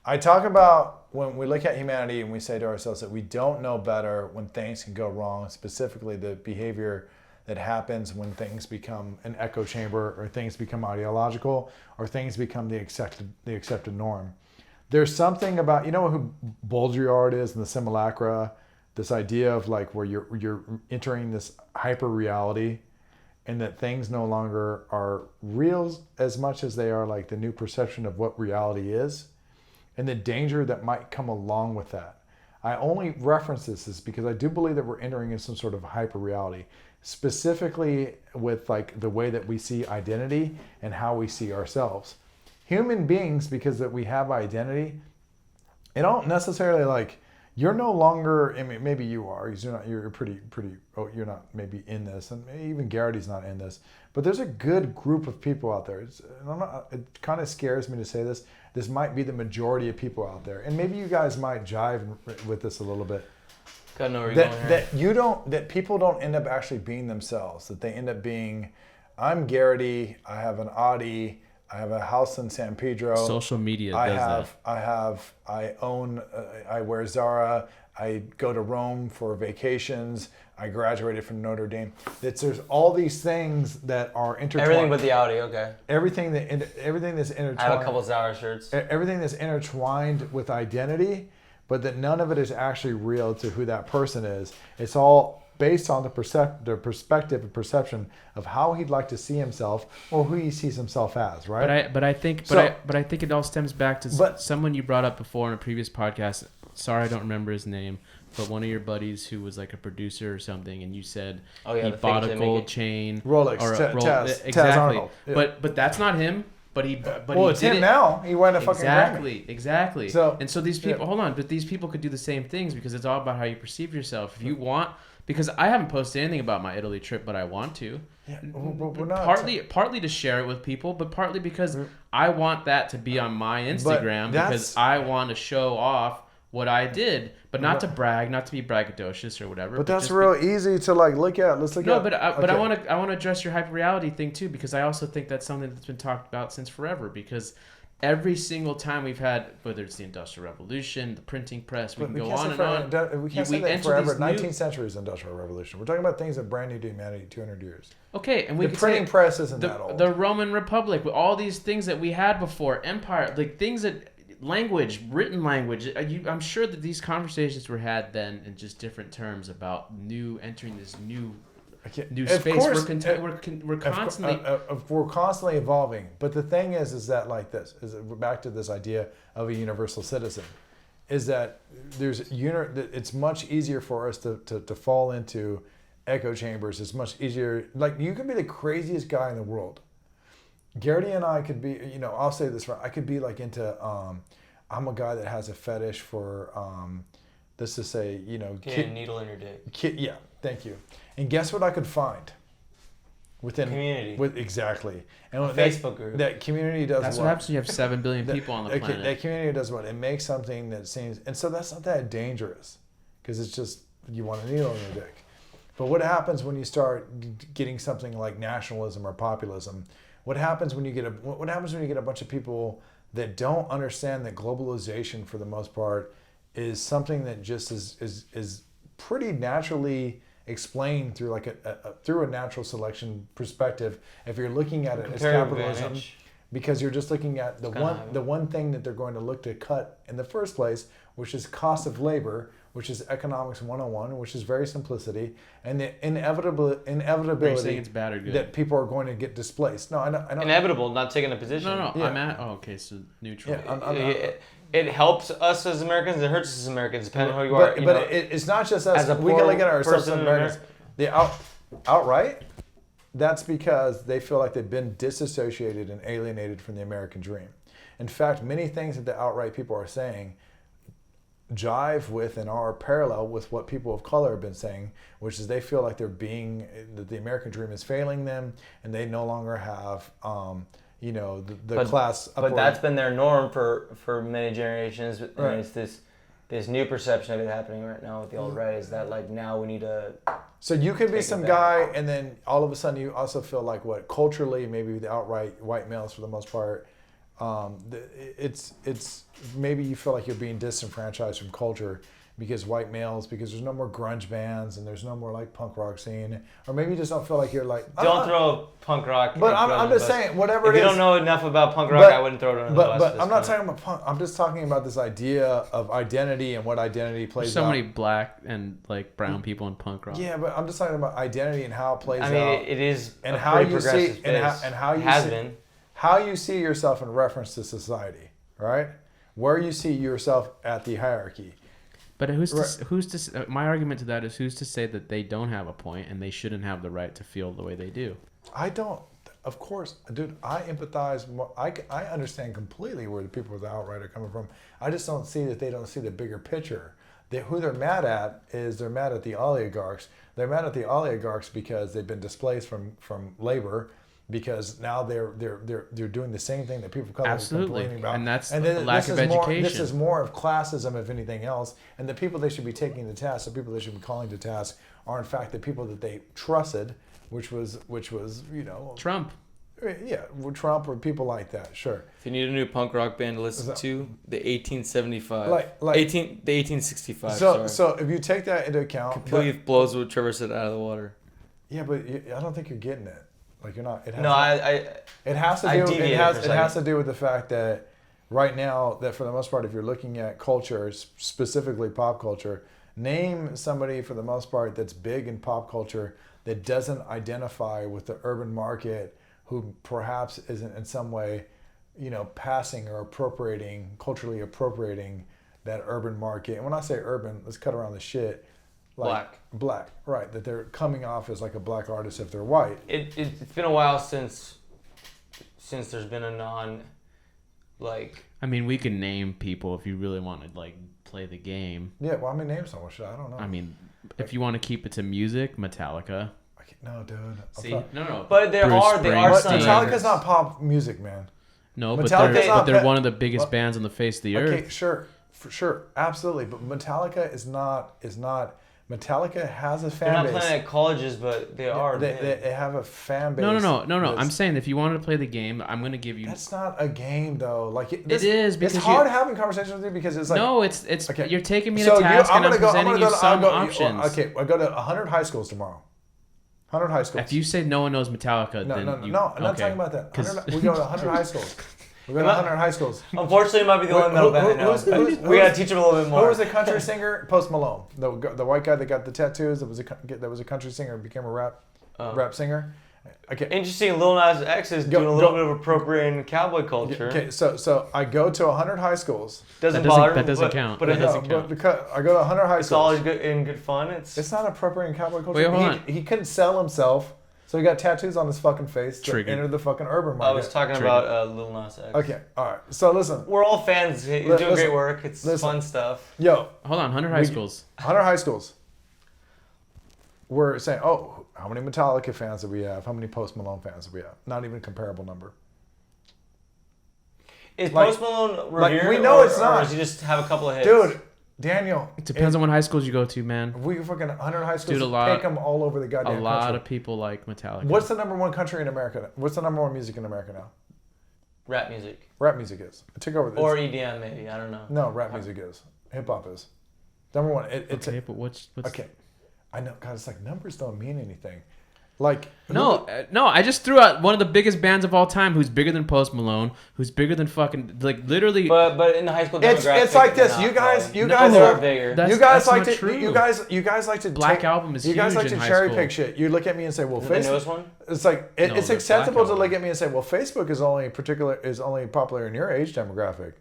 I talk about when we look at humanity and we say to ourselves that we don't know better when things can go wrong, specifically the behavior that happens when things become an echo chamber, or things become ideological, or things become the accepted norm. There's something about, who Baudrillard is in the Simulacra, this idea of like where you're entering this hyper reality, and that things no longer are real as much as they are like the new perception of what reality is, and the danger that might come along with that. I only reference this because I do believe that we're entering in some sort of hyper reality, specifically with like the way that we see identity and how we see ourselves. Human beings, because that we have identity, it don't necessarily like you're no longer. I mean, maybe you are. You're pretty. Oh, you're not maybe in this, and maybe even Garrity's not in this. But there's a good group of people out there. It kind of scares me to say this. This might be the majority of people out there, and maybe you guys might jive with this a little bit. Gotta know where you're going here. That people don't end up actually being themselves. That they end up being, I'm Garrity. I have an Audi. I have a house in San Pedro. Social media does that. I wear Zara. I go to Rome for vacations. I graduated from Notre Dame. There's all these things that are intertwined. Everything but the Audi, okay. Everything that's intertwined. I have a couple Zara shirts. Everything that's intertwined with identity, but that none of it is actually real to who that person is. It's all based on the perspective and perception of how he'd like to see himself or who he sees himself as, right? But I think it all stems back to someone you brought up before in a previous podcast. Sorry, I don't remember his name, but one of your buddies who was like a producer or something, and you said he bought a gold chain, Rolex, or Taz, exactly. Taz Arnold. Yeah. But that's not him. But it's him now. He won a fucking Grammy. Exactly. So these people, hold on, but these people could do the same things because it's all about how you perceive yourself. If you want, because I haven't posted anything about my Italy trip, but I want to. Yeah, we're not partly to share it with people, but partly because I want that to be on my Instagram because I want to show off what I did, but not to brag, not to be braggadocious or whatever. But that's real easy to like look at. Let's look at. No, but I want to address your hyper reality thing too, because I also think that's something that's been talked about since forever. Because every single time we've had, whether it's the Industrial Revolution, the printing press, we can go on and on. We can't say that forever. 19th century is Industrial Revolution. We're talking about things that brand new to humanity 200 years. Okay, and the printing press isn't that old. The Roman Republic, all these things that we had before, empire, like things that. Language, written language. I'm sure that these conversations were had then in just different terms about entering this new space. Course, we're constantly we're constantly evolving. But the thing is that like this is back to this idea of a universal citizen. Is that it's much easier for us to fall into echo chambers. It's much easier. Like you can be the craziest guy in the world. Garrity and I could be, I'll say this right. I could be like into, I'm a guy that has a fetish for, let's just say, get a needle in your dick. Yeah, thank you. And guess what I could find? Within community. Exactly. And a Facebook group. That community does That's what happens when you have 7 billion people on the planet. That community does what? It makes something that seems, and so that's not that dangerous because it's just, you want a needle in your dick. But what happens when you start getting something like nationalism or populism? What happens when you get a bunch of people that don't understand that globalization, for the most part, is something that just is pretty naturally explained through like through a natural selection perspective. If you're looking at it as capitalism, because you're just looking at the one thing that they're going to look to cut in the first place, which is cost of labor, which is economics 101, which is very simplicity, and the inevitability it's bad or good? That people are going to get displaced. No, I don't. Inevitable, not taking a position. No. Yeah. Okay, so neutral. Yeah, it helps us as Americans. It hurts us as Americans, depending on who you are. But it's not just us. We can look at ourselves as Americans. Outright, that's because they feel like they've been disassociated and alienated from the American dream. In fact, many things that the outright people are saying jive with and are parallel with what people of color have been saying, which is they feel like that the American dream is failing them and they no longer have class upward. But that's been their norm for many generations. Right. And it's this new perception of it happening right now with the alt-right is that like now we need to. So you could be some guy and then all of a sudden you also feel like culturally maybe the outright white males for the most part. It's maybe you feel like you're being disenfranchised from culture because there's no more grunge bands and there's no more like punk rock scene, or maybe you just don't feel like you're like don't throw punk rock. But I'm just saying whatever it is. If you don't know enough about punk rock, I wouldn't throw it under the bus. But I'm not talking about punk. I'm just talking about this idea of identity and what identity plays out. So many black and like brown people in punk rock. Yeah, but I'm just talking about identity and how it plays out. I mean, it is and a how pretty you see progressive and how you has see, been. How you see yourself in reference to society, right? Where you see yourself at the hierarchy. But my argument to that is who's to say that they don't have a point and they shouldn't have the right to feel the way they do? I don't. Of course, dude, I empathize. I understand completely where the people with the outright are coming from. I just don't see that they don't see the bigger picture. Who they're mad at is they're mad at the oligarchs. They're mad at the oligarchs because they've been displaced from labor, because now they're doing the same thing that people of color are complaining about. And that's the lack of education. This is more of classism, if anything else. And the people they should be taking to task, the people they should be calling to task, are in fact the people that they trusted, which was Trump. Yeah, Trump or people like that. Sure. If you need a new punk rock band to listen to, the 1875, the 1865. So if you take that into account, completely blows what Trevor said out of the water. Yeah, but I don't think you're getting it. Like you're not. It has to do with the fact that right now, that for the most part, if you're looking at culture, specifically pop culture, name somebody for the most part that's big in pop culture that doesn't identify with the urban market, who perhaps isn't in some way, passing or culturally appropriating that urban market. And when I say urban, let's cut around the shit. Black, right? That they're coming off as like a black artist if they're white. It's been a while since there's been a I mean, we can name people if you really want to play the game. Yeah, well, name someone. Shit, I don't know. I mean, if you want to keep it to music, Metallica. No, dude. See, no. But they are some. Metallica's not pop music, man. No, but they're one of the biggest bands on the face of the earth. Okay, sure, for sure, absolutely. But Metallica is not. Metallica has a fan base. They're not playing at colleges, but they are. They have a fan base. No. I'm saying if you wanted to play the game, I'm going to give you. That's not a game, though. It is because it's hard having conversations with you because it's like. No, it's okay. You're taking me to task and I'm presenting you some options. Okay, I go to 100 high schools tomorrow. 100 high schools. If you say no one knows Metallica, no, I'm not talking about that. We go to 100 high schools. We go to 100 high schools. Unfortunately, it might be the only metal band I know. We gotta teach them a little bit more. Who was the country singer? Post Malone, the white guy that got the tattoos. That was a country singer and became a rap singer. Okay. Interesting. Lil Nas X is doing a little bit of appropriating cowboy culture. Okay, so I go to 100 high schools. That doesn't count. But it doesn't count. Because I go to 100 high schools. It's always good in good fun. It's not appropriating cowboy culture. Wait, hold on. He couldn't sell himself, so he got tattoos on his fucking face to enter the fucking urban market. I was talking about Lil Nas X. Okay, all right. So listen. We're all fans. He's doing great work. It's fun stuff. Yo. Hold on, 100 high schools. 100 high schools. We're saying, how many Metallica fans do we have? How many Post Malone fans do we have? Not even a comparable number. Is Post Malone revered? We know it's not. Or does he just have a couple of hits? Dude, Daniel. It depends on what high schools you go to, man. We fucking 100 high schools. Dude, pick them all over the goddamn country. A lot of people like Metallica. What's the number one country in America? What's the number one music in America now? Rap music. Rap music is. It took over. Or EDM maybe. I don't know. No, rap music is. Hip hop is. Number one. But what's okay. I know, God, it's like numbers don't mean anything. No, I just threw out one of the biggest bands of all time, who's bigger than Post Malone, who's bigger than fucking literally. But in the high school demographic, it's like this. You guys are bigger. You guys like to. Black Album is huge. You guys like to in cherry high pick shit. You look at me and say, "Well, Facebook." The newest one. It's like it's acceptable to look at me and say, "Well, Facebook is only popular in your age demographic,"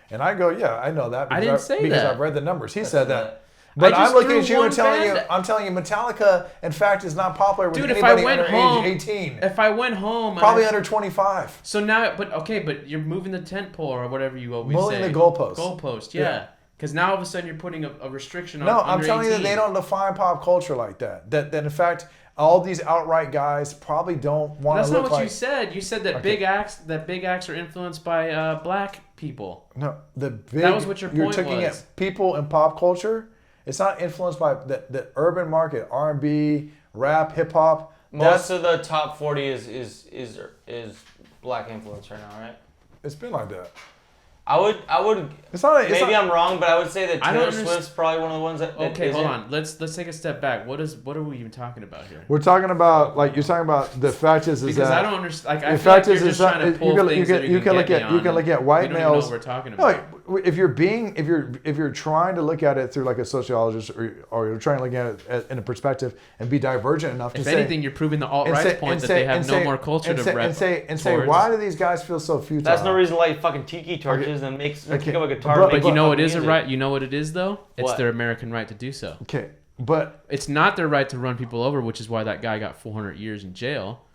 and I go, "Yeah, I know that." I didn't say that because I've read the numbers. He said that. But I'm looking at you and telling you Metallica, in fact, is not popular with anybody under age 18. If I went home... Probably under 25. So now, but you're moving the tent pole or whatever you always say. Moving the goalpost. Goalpost, yeah. Because now all of a sudden you're putting a restriction on No, I'm telling 18. you that they don't define pop culture like that. That in fact, all these outright guys probably don't want to look like... That's not what you said. You said that big acts are influenced by black people. No, that was what your point was. You're taking at people in pop culture... It's not influenced by the urban market, R&B, rap, hip hop. Most of the top 40 is black influence right now, right? It's been like that. I would. Maybe I'm wrong, but I would say that Taylor Swift's probably one of the ones that. Okay, hold on. Let's take a step back. What are we even talking about here? We're talking about you're talking about the fact is because that I don't understand. I feel like you're just trying to pull things that you can look at white males. Know what we're talking about. No, if you're trying to look at it through like a sociologist or you're trying to look at it in a perspective and be divergent enough to say, if anything, you're proving the alt-right point that they have no more culture to rep. And say why do these guys feel so futile? That's no reason to light fucking tiki torches and pick up a guitar. But you know what is a right? You know what it is though? It's their American right to do so. Okay, but it's not their right to run people over, which is why that guy got 400 years in jail.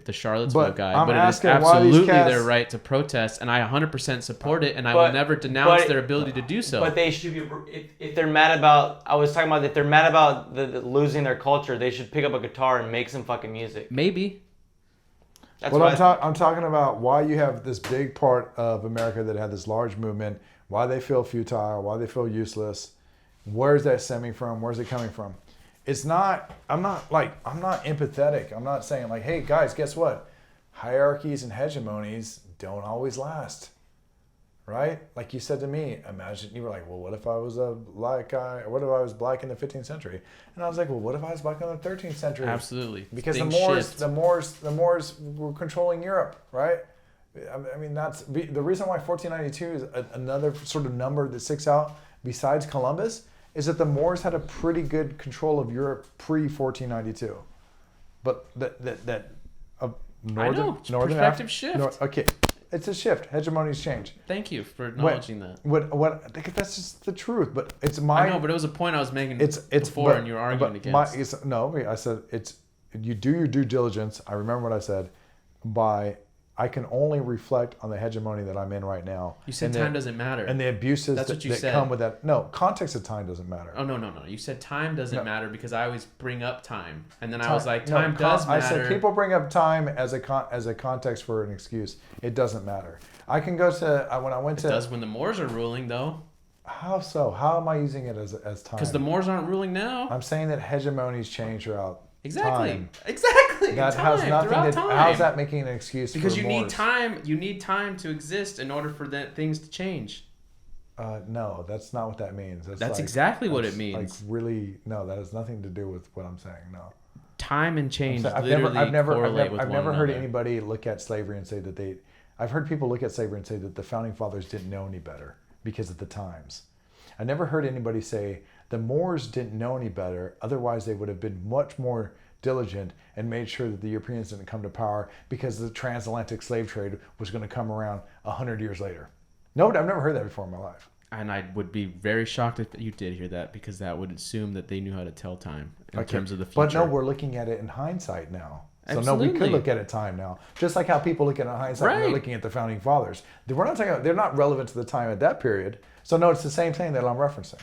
the Charlottesville guy. I'm But it is asking why these absolutely cats- their right to protest, and I 100% support it, and I will never denounce their ability to do so. But they should be, if they're mad about, I was talking about, if they're mad about the losing their culture, they should pick up a guitar and make some fucking music. Maybe. That's well, what I'm talking about why you have this big part of America that had this large movement, why they feel futile, why they feel useless. Where's that stemming from? Where's it coming from? It's not, I'm not empathetic. I'm not saying like, hey guys, guess what? Hierarchies and hegemonies don't always last, right? Like you said to me, imagine, you were like, well, what if I was a black guy? Or what if I was black in the 15th century? And I was like, well, what if I was black in the 13th century? Absolutely. Because Things the Moors were controlling Europe, right? I mean, that's the reason why 1492 is another sort of number that sticks out besides Columbus, is that the Moors had a pretty good control of Europe pre-1492. But northern perspective shift. Okay, it's a shift. Hegemonies change. Thank you for acknowledging that. I think that's just the truth. But it's my. I know, but it was a point I was making before, and you were arguing against. I said you do your due diligence. I remember what I said. I can only reflect on the hegemony that I'm in right now. You said time doesn't matter. And the abuses that come with that. No, context of time doesn't matter. Oh, no. You said time doesn't matter because I always bring up time. And then I was like, time does matter. I said people bring up time as a context for an excuse. It doesn't matter. I can go to, when I went to... It does when the Moors are ruling, though. How so? How am I using it as time? Because the Moors aren't ruling now. I'm saying that hegemonies change throughout time. Exactly. That has nothing to... How's that making an excuse because for you Moors? need time. You need time to exist in order for things to change. No, that's not what that means. That's exactly what it means. Like really, no, that has nothing to do with what I'm saying. No. Time and change I've literally correlate with I've one never heard another. anybody look at slavery and say that they... I've heard people look at slavery and say that the founding fathers didn't know any better because of the times. I never heard anybody say the Moors didn't know any better, otherwise they would have been much more diligent and made sure that the Europeans didn't come to power because the transatlantic slave trade was going to come around 100 years later. No, I've never heard that before in my life. And I would be very shocked if you did hear that because that would assume that they knew how to tell time in terms of the future. But no, we're looking at it in hindsight now. So Absolutely. no, we could look at it time now. Just like how people look at it in hindsight when they're looking at the founding fathers. We're not talking about, they're not relevant to the time at that period. So no, it's the same thing that I'm referencing.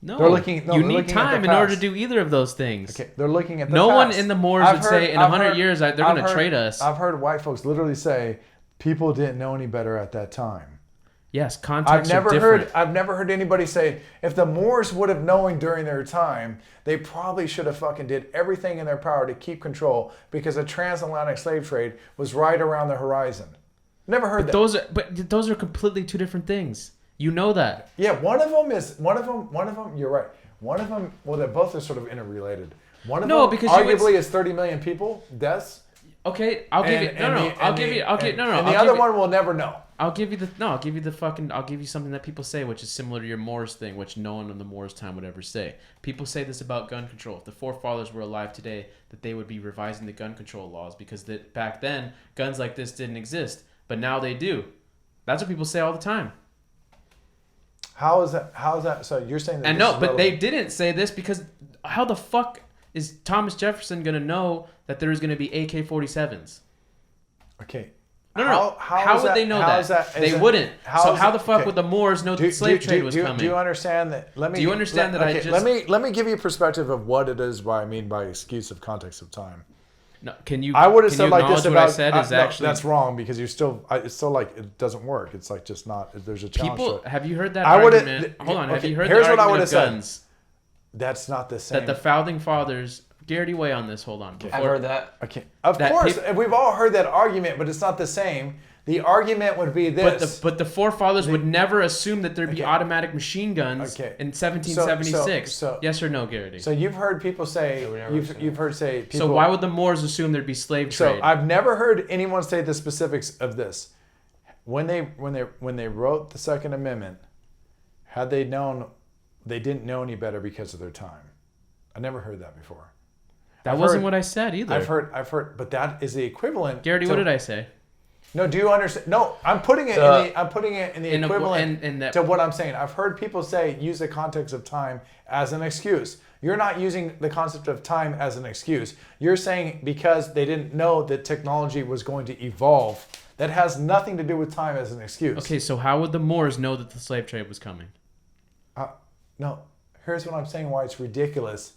No, you need time in order to do either of those things. Okay, they're looking at the No past. one in the Moors would say in 100 years they're going to trade us. I've heard white folks literally say people didn't know any better at that time. Yes, context are different. I've never heard anybody say if the Moors would have known during their time, they probably should have fucking did everything in their power to keep control because the transatlantic slave trade was right around the horizon. Never heard that. But those are completely two different things. You know that. Yeah, one of them. You're right. One of them. Well, they both are sort of interrelated. One of them, because arguably, is 30 million people deaths. Okay, I'll give you. I'll give you. And the other one will never know. I'll give you something that people say, which is similar to your Moors thing, which no one in the Moors' time would ever say. People say this about gun control. If the forefathers were alive today, that they would be revising the gun control laws because back then guns like this didn't exist, but now they do. That's what people say all the time. How is that? So you're saying that? And no, but they didn't say this because how the fuck is Thomas Jefferson gonna know that there's gonna be AK-47s? Okay. No. How would they know that? They wouldn't. So how the fuck would the Moors know that the slave trade was coming? Do you understand that? Do you understand that? Let me give you a perspective of what it is. What I mean by excuse of context of time. No, can you? I would have said like this about. What I said is actually that's wrong because it's still like it doesn't work. It's like just not. There's a challenge. People, to it. Have you heard that argument? Hold on. Have you heard the argument of guns? That's not the same. That the founding fathers. Garrity, weigh on this. Hold on. I've heard that. Okay. Of course, we've all heard that argument, but it's not the same. The argument would be this. But the forefathers would never assume that there'd be automatic machine guns in 1776. Yes or no, Garrity? So you've heard people say. You've heard say. People, so why would the Moors assume there'd be slave trade? So I've never heard anyone say the specifics of this. When they wrote the Second Amendment, had they known, they didn't know any better because of their time. I never heard that before. That wasn't what I said either. I've heard, but that is the equivalent. Garrity, what did I say? No, do you understand? No, I'm putting it in the equivalent to what I'm saying. I've heard people use the context of time as an excuse. You're not using the concept of time as an excuse. You're saying because they didn't know that technology was going to evolve. That has nothing to do with time as an excuse. Okay, so how would the Moors know that the slave trade was coming? No, here's what I'm saying. Why it's ridiculous.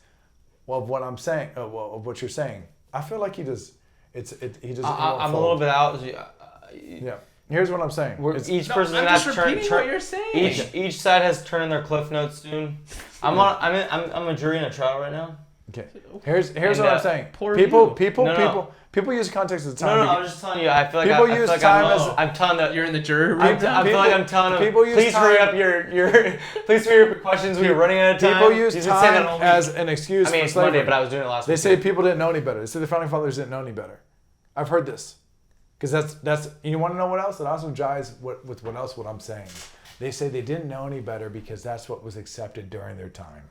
Of what I'm saying. Of what you're saying. I feel like he does. He doesn't. I'm a little bit out. Yeah. Here's what I'm saying. Each person I'm has just repeating what you're saying. Each side has turned in their cliff notes soon. I'm a jury in a trial right now. Okay. Here's what I'm saying. People use context of time. No, I'm just telling you. I feel like I'm telling that you're in the jury room. I feel like I'm telling them. Please hurry up please hurry up your questions. We are running out of time. People use time as an excuse for slavery. It's Monday, but I was doing it last week. They say people didn't know any better. They say the founding fathers didn't know any better. I've heard this. Because that's you want to know what else? It also jives with what I'm saying. They say they didn't know any better because that's what was accepted during their time.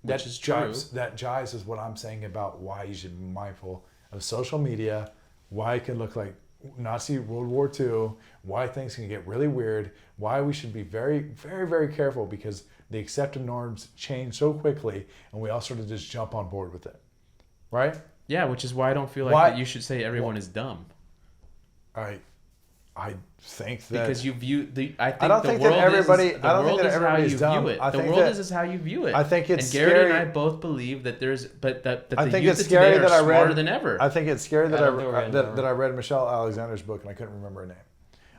Which is true. That jives is what I'm saying about why you should be mindful of social media, why it can look like Nazi World War II, why things can get really weird, why we should be very, very, very careful because the accepted norms change so quickly and we all sort of just jump on board with it. Right? Yeah, which is why I don't feel like that you should say everyone is dumb. I think that because you view I don't think that everybody is dumb. The world is how you view it. I think it's and Gary scary. and I both believe that that I the think youth it's scary today that are I read smarter than ever. I think it's scary that I read Michelle Alexander's book and I couldn't remember her name.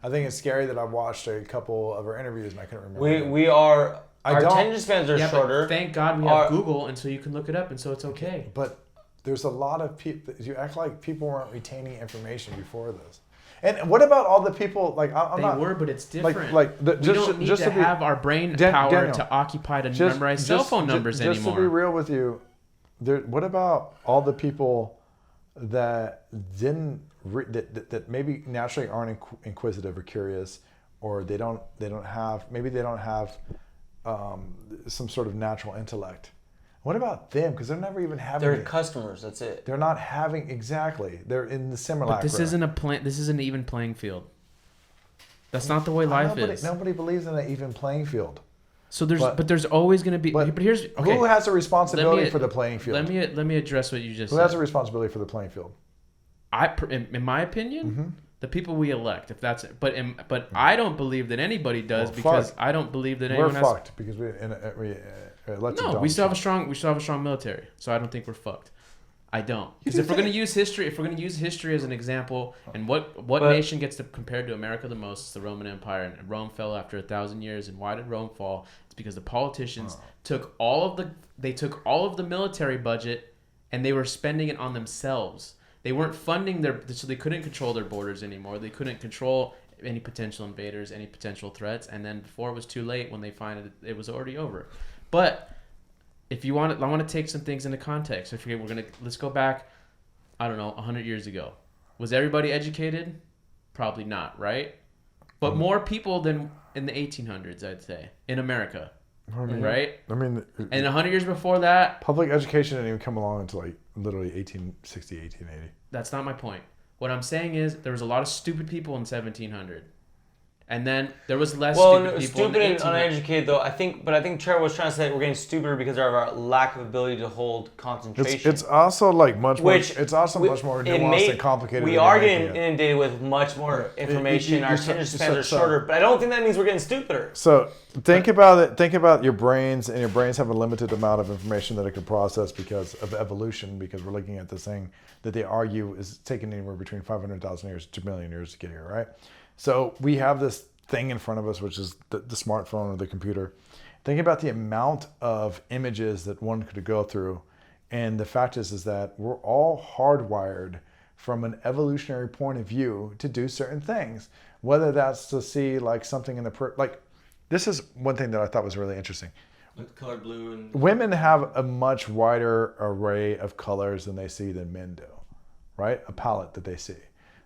I think it's scary that I watched a couple of her interviews and I couldn't remember. Our attention spans are shorter. But thank God we have Google, and so you can look it up, and so it's okay. But there's a lot of people. You act like people weren't retaining information before this. And what about all the people like they were, but it's different. We don't need to have our brain power Daniel, to occupy to memorize cell phone numbers anymore. Just to be real with you, what about all the people that didn't that maybe naturally aren't inquisitive or curious, or they don't have some sort of natural intellect? What about them? Because they're never even having. They're customers. That's it. They're not having exactly. They're in the simulacra. But this isn't an even playing field. That's not the way life is. Nobody believes in an even playing field. So there's always going to be. But here's who has a responsibility for the playing field? Let me address what you just said. Who has a responsibility for the playing field? In my opinion, the people we elect. If that's it. But I don't believe that anybody does because I don't believe that anyone has. We're fucked because we still have a strong military, so I don't think we're fucked. I don't. Because if we're going to use history as an example, and what nation gets compared to America the most, it's the Roman Empire, and Rome fell after 1,000 years. And why did Rome fall? It's because the politicians took all of the military budget, and they were spending it on themselves. They weren't funding so they couldn't control their borders anymore. They couldn't control any potential invaders, any potential threats, and then before it was too late, when they find it was already over. But if you want, I want to take some things into context. Let's go back, I don't know, 100 years ago. Was everybody educated? Probably not, right? But more people than in the 1800s, I'd say, in America, right? I mean, and 100 years before that, public education didn't even come along until like literally 1860, 1880. That's not my point. What I'm saying is there was a lot of stupid people in 1700. And then there was less stupid people. Stupid and uneducated, though. I think Trevor was trying to say we're getting stupider because of our lack of ability to hold concentration. It's also like much more. It's also much more nuanced and complicated. We are getting inundated with much more information. Our attention spans are shorter, but I don't think that means we're getting stupider. So think about it. Think about your brains, and your brains have a limited amount of information that it can process because of evolution. Because we're looking at this thing that they argue is taking anywhere between 500,000 years to 2 million years to get here, right? So we have this thing in front of us, which is the smartphone or the computer. Think about the amount of images that one could go through. And the fact is that we're all hardwired from an evolutionary point of view to do certain things. Whether that's to see like something in the this is one thing that I thought was really interesting. Like the color blue and women have a much wider array of colors than men do, right? A palette that they see.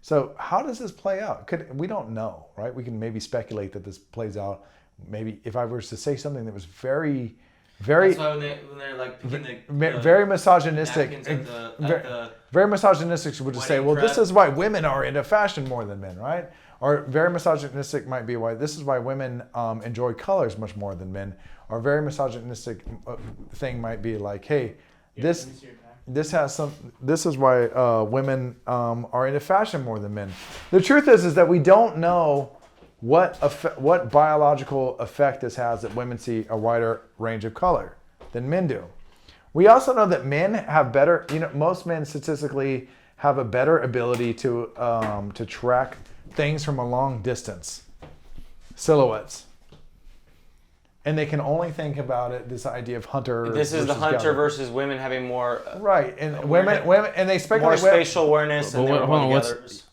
So how does this play out? We don't know, right? We can maybe speculate that this plays out. Maybe if I was to say something that was very, very, that's why when they're like picking very misogynistic, very misogynistic would just say, well, this is why women are into fashion more than men, right? Or very misogynistic might be why this is why women enjoy colors much more than men. or a very misogynistic thing might be like, hey, this is why women are into fashion more than men. The truth is that we don't know what biological effect this has that women see a wider range of color than men do. We also know that men have better, most men statistically have a better ability to track things from a long distance, silhouettes. And they can only think about it, this idea of hunter. This is the hunter versus women having more. Right, and women, and they speculate more spatial awareness. And hold on,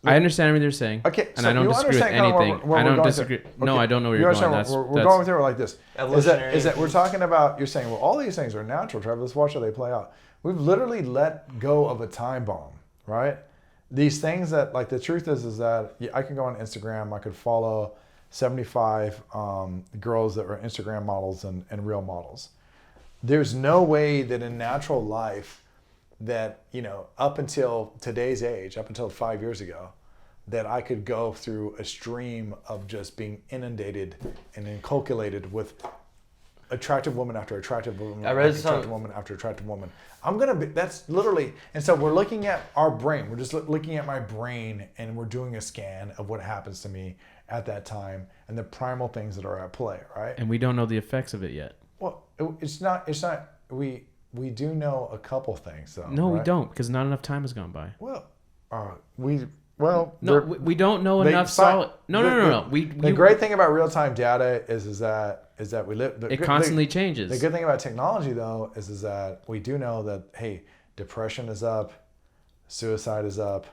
I understand everything they're saying. Okay, and I don't disagree with anything. I don't disagree. No, I don't know where you're going. We're going through it like this. Is that we're talking about? You're saying, well, all these things are natural, Trevor. Let's watch how they play out. We've literally let go of a time bomb, right? These things that, like, the truth is that I can go on Instagram. I could follow 75 girls that are Instagram models and real models. There's no way that in natural life that, up until today's age, up until 5 years ago, that I could go through a stream of just being inundated and inculcated with attractive woman after attractive woman, attractive woman after attractive woman. That's literally, and so we're looking at our brain. We're just looking at my brain, and we're doing a scan of what happens to me at that time and the primal things that are at play, right? And we don't know the effects of it yet. Well, it's not, we do know a couple things though. No, right? we don't, because not enough time has gone by. We don't know enough solid. No. The great thing about real-time data is that we live. It constantly changes. The good thing about technology, though, is that we do know that, hey, depression is up, suicide is up,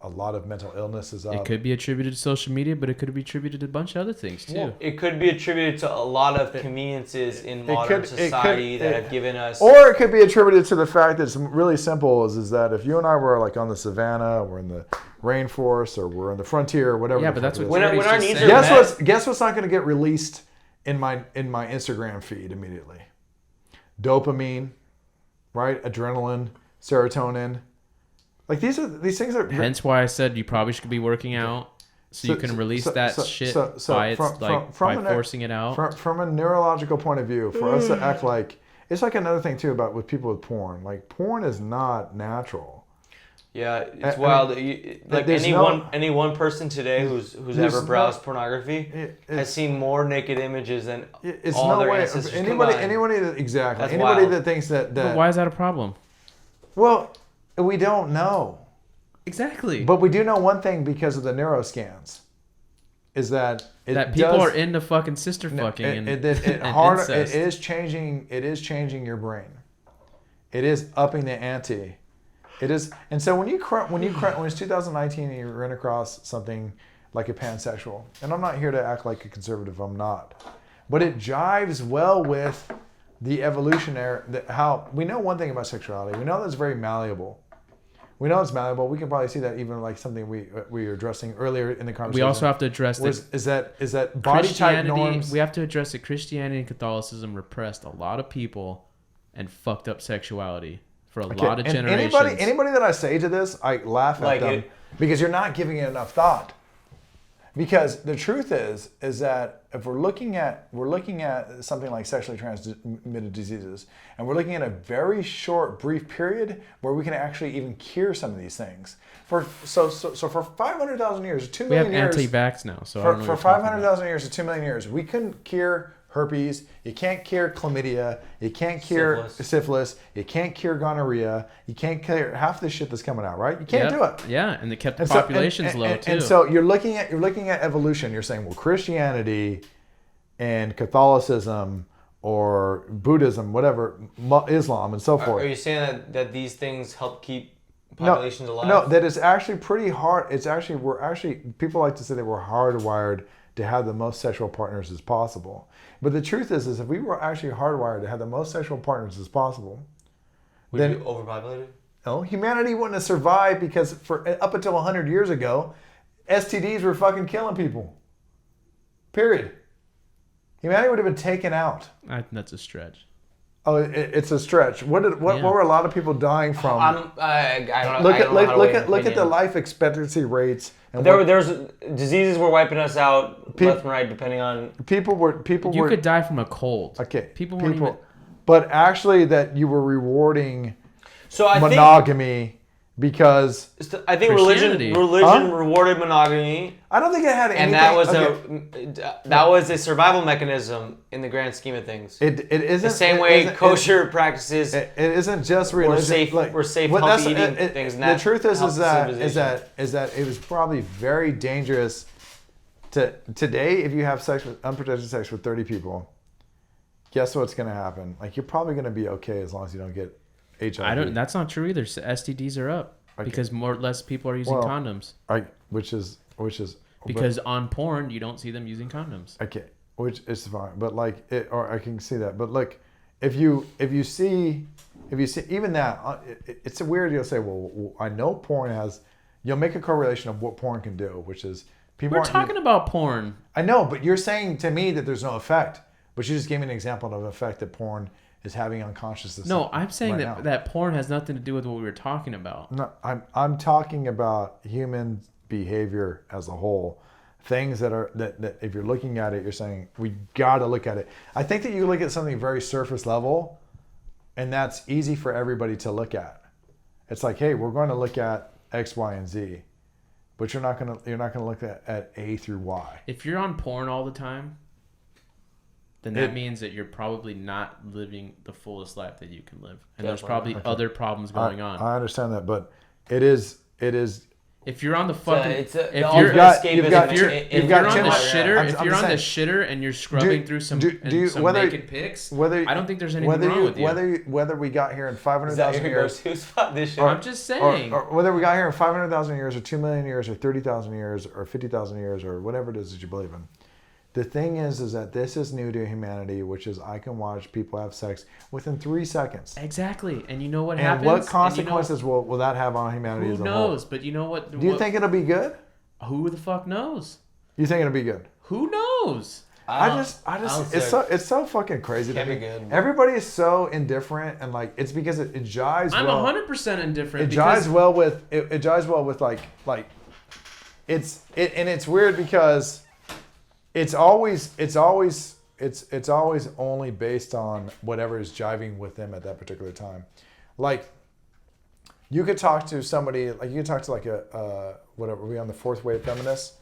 a lot of mental illness is up. It could be attributed to social media, but it could be attributed to a bunch of other things too. Well, it could be attributed to a lot of conveniences in modern society that have given us. Or it could be attributed to the fact that it's really simple. Is that if you and I were like on the savannah, we're in the rainforest, or we're in the frontier, or whatever. Yeah, but that's what when our needs are met. Guess what's not going to get released in my Instagram feed immediately? Dopamine, right? Adrenaline, serotonin. Like these things are. Hence why I said you probably should be working out, so you can release that shit by forcing it out. From a neurological point of view, for us to act like it's like another thing too about with people with porn. Like porn is not natural. Yeah, it's wild. Any one person today who's ever browsed pornography has seen more naked images than all their ancestors combined. Anybody that thinks that. But why is that a problem? Well, we don't know. Exactly. But we do know one thing because of the neuroscans, is that people are into fucking sister fucking and incest. It is changing your brain. It is upping the ante. It is, and so when it's 2019 and you run across something like a pansexual, and I'm not here to act like a conservative, I'm not, but it jives well with the evolutionary, how we know one thing about sexuality. We know that it's very malleable. We know it's malleable. We can probably see that even like something we were addressing earlier in the conversation. We also have to address is that body type norms. We have to address that Christianity and Catholicism repressed a lot of people and fucked up sexuality for a lot of generations. Anybody that I say to this, I laugh at them because you're not giving it enough thought. Because the truth is that if we're looking at something like sexually transmitted diseases, and we're looking at a very short, brief period where we can actually even cure some of these things. So for 500,000 years, 2 million years. We have anti-vax now, so for 500,000 years to 2 million years, we couldn't cure herpes. You can't cure chlamydia. You can't cure syphilis. You can't cure gonorrhea. You can't cure half the shit that's coming out, right? You can't do it. Yeah, and they kept the populations low too. And so you're looking at evolution. You're saying, well, Christianity and Catholicism or Buddhism, whatever, Islam and so forth. Are you saying that these things help keep populations alive? No, that is actually pretty hard. People like to say that we're hardwired to have the most sexual partners as possible. But the truth is if we were actually hardwired to have the most sexual partners as possible, would we be overpopulated? No, humanity wouldn't have survived because up until 100 years ago, STDs were fucking killing people. Period. Humanity would have been taken out. I think that's a stretch. Oh, it's a stretch. What were a lot of people dying from? I don't Look at the life expectancy rates. And there's diseases were wiping us out left and right, depending on people. You could die from a cold. Okay, people weren't even. But actually, that you were rewarding I monogamy because I think religion rewarded monogamy. I don't think it had anything. And that was a survival mechanism in the grand scheme of things. It isn't the same way kosher practices. It isn't just religion. We're safe, healthy eating things. The truth is that it was probably very dangerous. Today, if you have unprotected sex with 30 people, guess what's going to happen? Like, you're probably going to be okay as long as you don't get HIV. That's not true either. STDs are up because less people are using condoms. Which is because on porn you don't see them using condoms. Okay, which is fine, but or I can see that. But look, if you see even that, it's weird. You'll say, well, I know porn has. You'll make a correlation of what porn can do, which is people. We're talking about porn. I know, but you're saying to me that there's no effect. But you just gave me an example of an effect that porn is having on consciousness. No, I'm saying that porn has nothing to do with what we were talking about. No, I'm talking about human behavior as a whole. Things that if you're looking at it, you're saying we got to look at it. I think that you look at something very surface level, and that's easy for everybody to look at. It's like, hey, we're going to look at X, Y, and Z, but you're not gonna look at A through Y. If you're on porn all the time, then that means that you're probably not living the fullest life that you can live. And there's probably other problems going on. I understand that, but it is. If you're on the fucking, if you're on the shitter and you're scrubbing through some naked pics, I don't think there's anything wrong with you. Whether we got here in 500,000 years, I'm just saying, or whether we got here in 500,000 years, or 2 million years, or 30,000 years, or 50,000 years, or whatever it is that you believe in. The thing is that this is new to humanity, which is I can watch people have sex within 3 seconds. Exactly. And you know what happens? And what consequences will that have on humanity as a whole? Who knows? But you know what? Do you think it'll be good? Who the fuck knows? You think it'll be good? Who knows? It's so fucking crazy to me. Good. Everybody is so indifferent, and it's because it jives. I'm 100% indifferent. It jives well with it's weird because it's always only based on whatever is jiving with them at that particular time. Like, you could talk to somebody, you could talk to whatever, we on the fourth wave feminists.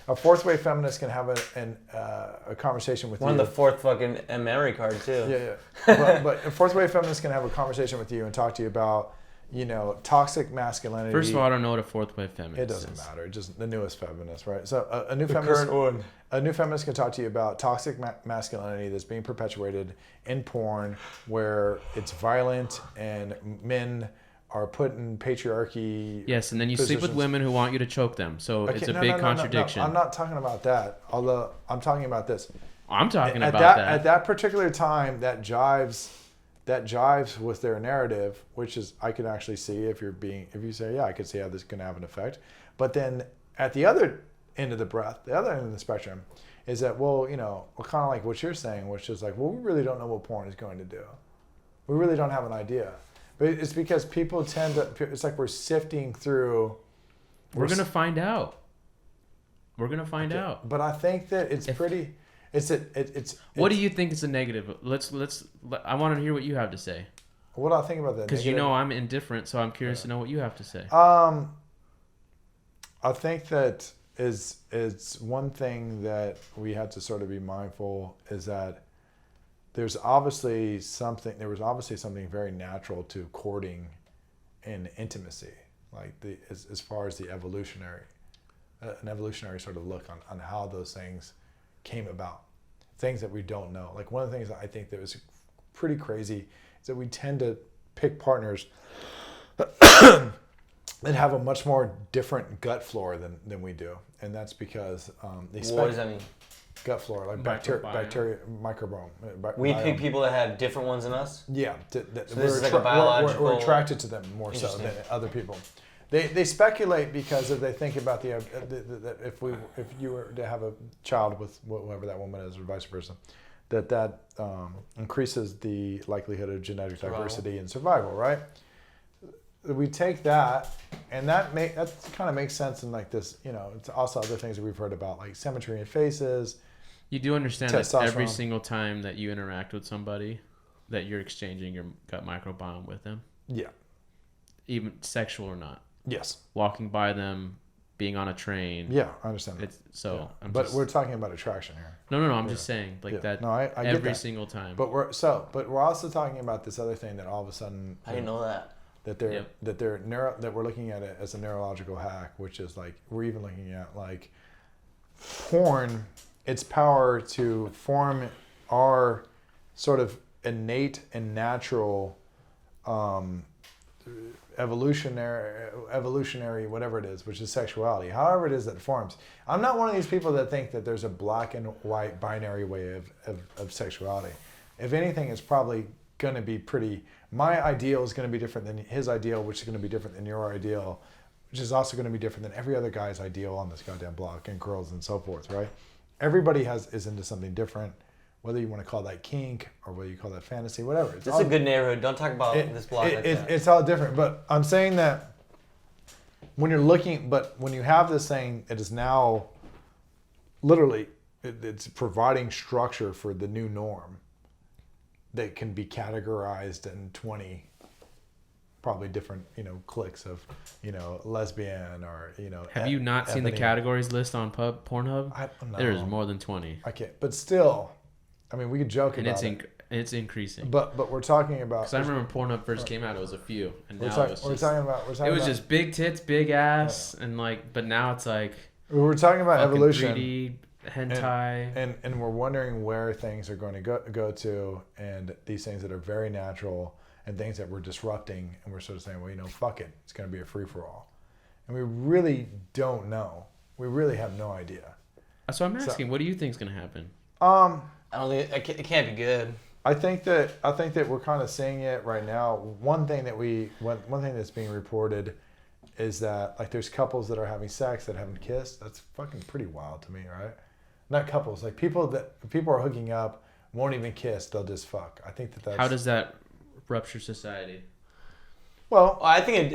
A fourth wave feminist can have a conversation with you. One of the fourth fucking memory card too. Yeah. but a fourth wave feminist can have a conversation with you and talk to you about, toxic masculinity. First of all, I don't know what a fourth wave feminist is. It doesn't matter. Just the newest feminist, right? So a new feminist can talk to you about toxic masculinity that's being perpetuated in porn, where it's violent and men are put in patriarchy. Yes, and then you sleep with women who want you to choke them. So it's a big contradiction. No, I'm not talking about that. Although I'm talking about this. I'm talking about that. At that particular time, that jives with their narrative, which is I can actually see if you say, yeah, I could see how this can have an effect. But then at the other end of the other end of the spectrum is that, kind of like what you're saying, which is like, well, we really don't know what porn is going to do. We really don't have an idea. But it's because people it's like we're sifting through. We're going to find out. We're going to find out. But I think that it's pretty. What do you think is a negative? I want to hear what you have to say. What do I think about that? Because I'm indifferent, so I'm curious to know what you have to say. I think that is one thing that we had to sort of be mindful is that there was obviously something very natural to courting and intimacy, as far as the evolutionary sort of look on how those things came about, things that we don't know. Like, one of the things that I think that was pretty crazy is that we tend to pick partners that have a much more different gut flora than we do, and that's because what does that mean? Gut flora, like bacteria, microbiome. We pick people that have different ones than us? Yeah. So this is like a biological... We're attracted to them more so than other people. They speculate because if they think about if you were to have a child with whoever that woman is or vice versa, that increases the likelihood of genetic diversity and survival, right? We take that, and that kind of makes sense in like this, it's also other things that we've heard about, like symmetry in faces. You do understand that every single time that you interact with somebody, that you're exchanging your gut microbiome with them? Yeah. Even sexual or not? Yes. Walking by them, being on a train. Yeah, I understand that. But we're talking about attraction here. No, I'm just saying that. No, I get every single time. But we're also talking about this other thing that all of a sudden I didn't know that. That we're looking at it as a neurological hack, which is like we're even looking at like porn, its power to form our sort of innate and natural evolutionary whatever it is, which is sexuality, however it is that it forms. I'm not one of these people that think that there's a black and white binary way of sexuality. If anything, it's probably going to be my ideal is going to be different than his ideal, which is going to be different than your ideal, which is also going to be different than every other guy's ideal on this goddamn block, and girls and so forth, right? Everybody is into something different, whether you want to call that kink or whether you call that fantasy, whatever. It's a good neighborhood. Don't talk about this block like that. It's all different, but I'm saying that when you have this thing, it is now literally, it's providing structure for the new norm that can be categorized in 20 probably different, cliques of, lesbian or, Have you not seen the categories list on Pornhub? There's more than 20. Okay, but still, I mean, we could joke about it. It's increasing. But we're talking about... Because I remember Pornhub first came out, it was a few. And now it was just big tits, big ass, and but now it's like... We're talking about evolution. 3D, hentai. And we're wondering where things are going to go to, and these things that are very natural and things that we're disrupting, and we're sort of saying, well, fuck it, it's going to be a free-for-all. And we really don't know. We really have no idea. So I'm asking, what do you think is going to happen? I don't think it can't be good. I think that we're kind of seeing it right now. One thing that's being reported is that like there's couples that are having sex that haven't kissed. That's fucking pretty wild to me, right? Not couples, like people are hooking up, won't even kiss, they'll just fuck. I think that's... How does that rupture society? Well, I think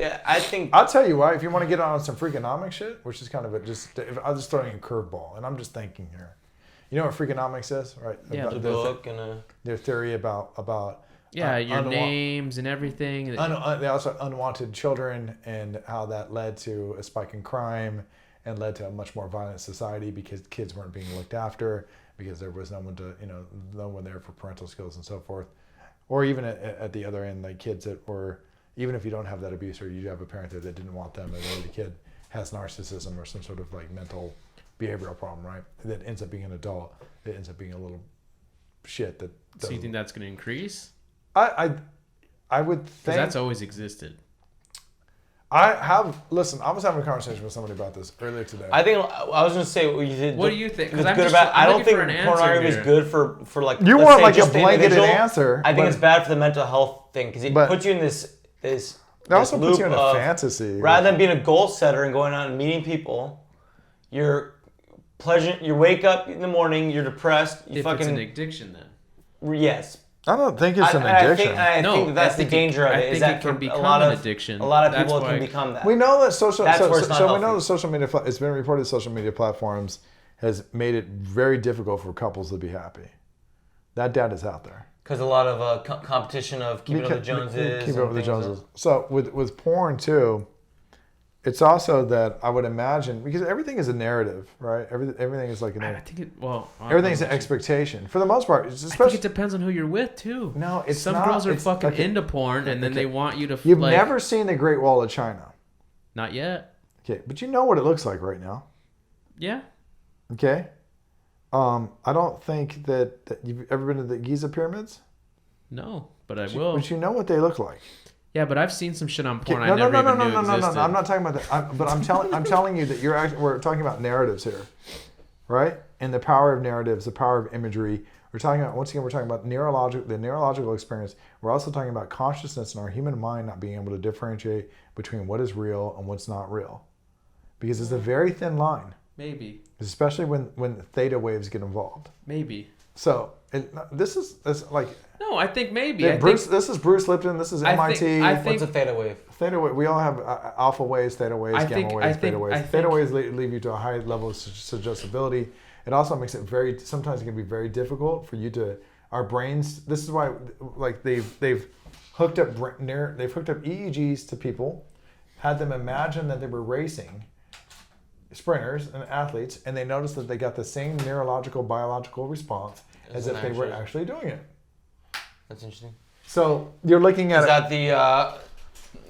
I'll tell you why. If you want to get on some Freakonomics shit, which is kind of I'll just throw in a curveball, and I'm just thinking here. You know what Freakonomics is, right? Yeah, the book and their theory about your names and everything. They also unwanted children and how that led to a spike in crime and led to a much more violent society because kids weren't being looked after because there was no one there for parental skills and so forth. Or even at the other end, like kids that were, even if you don't have that abuse or you have a parent there that didn't want them, and maybe the kid has narcissism or some sort of like mental behavioral problem, right? That ends up being an adult. That ends up being a little shit. So you think that's going to increase? I would think that's always existed. I was having a conversation with somebody about this earlier today. I was going to say what you did. What do you think? It's good about. I don't think pornography is good for like. You want like a blanketed answer. I think it's bad for the mental health thing because it puts you in this. It also puts you in a fantasy. Rather than being a goal setter and going out and meeting people, you're pleasant. You wake up in the morning, you're depressed. It's an addiction then. Yes. I don't think it's an addiction. I think that's the danger of it. Is that it can become an addiction. A lot of people can become that. We know that social media. It's been reported social media platforms has made it very difficult for couples to be happy. That data's out there. Because a lot of competition of keeping up with the Joneses. Keeping up with the Joneses. So with porn too, it's also that I would imagine because everything is a narrative, right? Everything is like everything is an expectation for the most part. I think it depends on who you're with too. No, it's some not. Girls are fucking into porn, and then they want you to. You've never seen the Great Wall of China. Not yet. Okay, but you know what it looks like right now. Yeah. Okay. I don't think that you've ever been to the Giza pyramids. No, but I will. But you know what they look like. Yeah, but I've seen some shit on porn. No, I'm not talking about that. But I'm telling you that we're talking about narratives here, right? And the power of narratives, the power of imagery. We're talking about the neurological experience. We're also talking about consciousness and our human mind not being able to differentiate between what is real and what's not real, because it's a very thin line. Maybe. Especially when theta waves get involved. Maybe. So this is like. No, I think maybe. This is Bruce Lipton. This is MIT. What's a theta wave? Theta wave. We all have alpha waves, theta waves, gamma waves, beta waves. Theta waves lead you to a high level of suggestibility. It also makes it sometimes it can be very difficult for you to, our brains, this is why, like they've hooked up EEGs to people, had them imagine that they were racing sprinters and athletes, and they noticed that they got the same neurological, biological response as if they were actually doing it. That's interesting. So you're looking at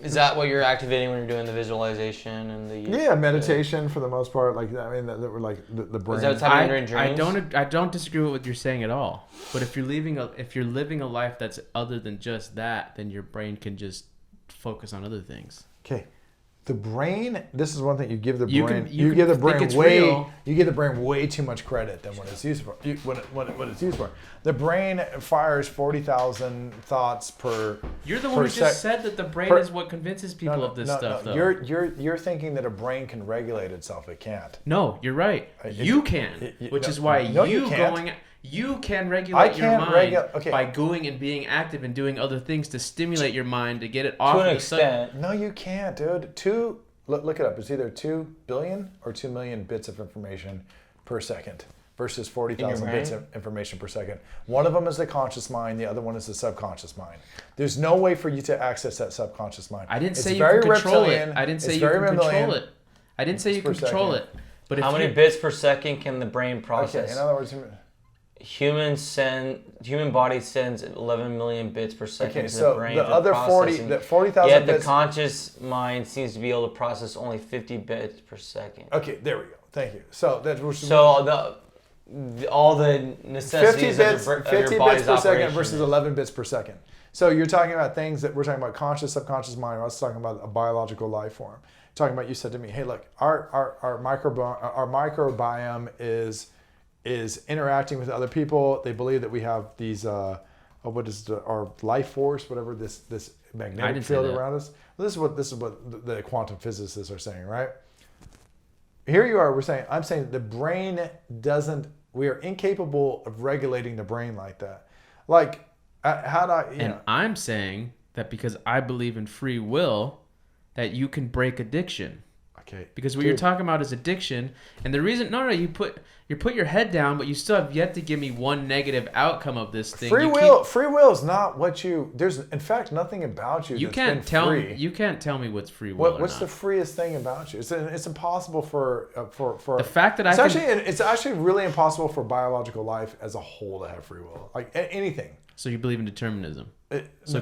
is that what you're activating when you're doing the visualization and the meditation for the most part? Like that were like the brain. Is that what's happening during dreams? I don't disagree with what you're saying at all. But if you're living a life that's other than just that, then your brain can just focus on other things. Okay. The brain. This is one thing you give the brain. You give the brain way too much credit than what it's used for. What it's used for. The brain fires 40,000 thoughts per. You're the one who just said that the brain is what convinces people of this stuff. Though you're thinking that a brain can regulate itself. It can't. No, you're right. You can, which is why you can regulate your mind by going and being active and doing other things to stimulate your mind to get it off. To an extent. No, you can't, dude. Look it up. It's either 2 billion or 2 million bits of information per second versus 40,000 bits of information per second. One of them is the conscious mind. The other one is the subconscious mind. There's no way for you to access that subconscious mind. I didn't say you can control it. I didn't say you can control it. I didn't say you can control it. But how many bits per second can the brain process? Okay, in other words, human body sends 11 million bits per second to the brain. The other 40,000 yet bits. The conscious mind seems to be able to process only 50 bits per second. Okay, there we go. Thank you. So all the necessities 50 bits, of your 50 body's bits per operation. second versus 11 bits per second. So you're talking about things that we're talking about conscious, subconscious mind. I was talking about a biological life form. Talking about, you said to me, hey, look, our microbiome is interacting with other people. They believe that we have these our life force, whatever this magnetic field around us. Well, this is what the quantum physicists are saying, right? Here you are. I'm saying the brain doesn't. We are incapable of regulating the brain like that. Like how do I? I'm saying that because I believe in free will, that you can break addiction. Okay. Because what you're talking about is addiction, and the reason you put your head down, but you still have yet to give me one negative outcome of this thing. Free will is not what you. There's in fact nothing about you. You can't tell me what's free will. What's the freest thing about you? It's impossible for the fact that it's actually really impossible for biological life as a whole to have free will, like anything. So you believe in determinism.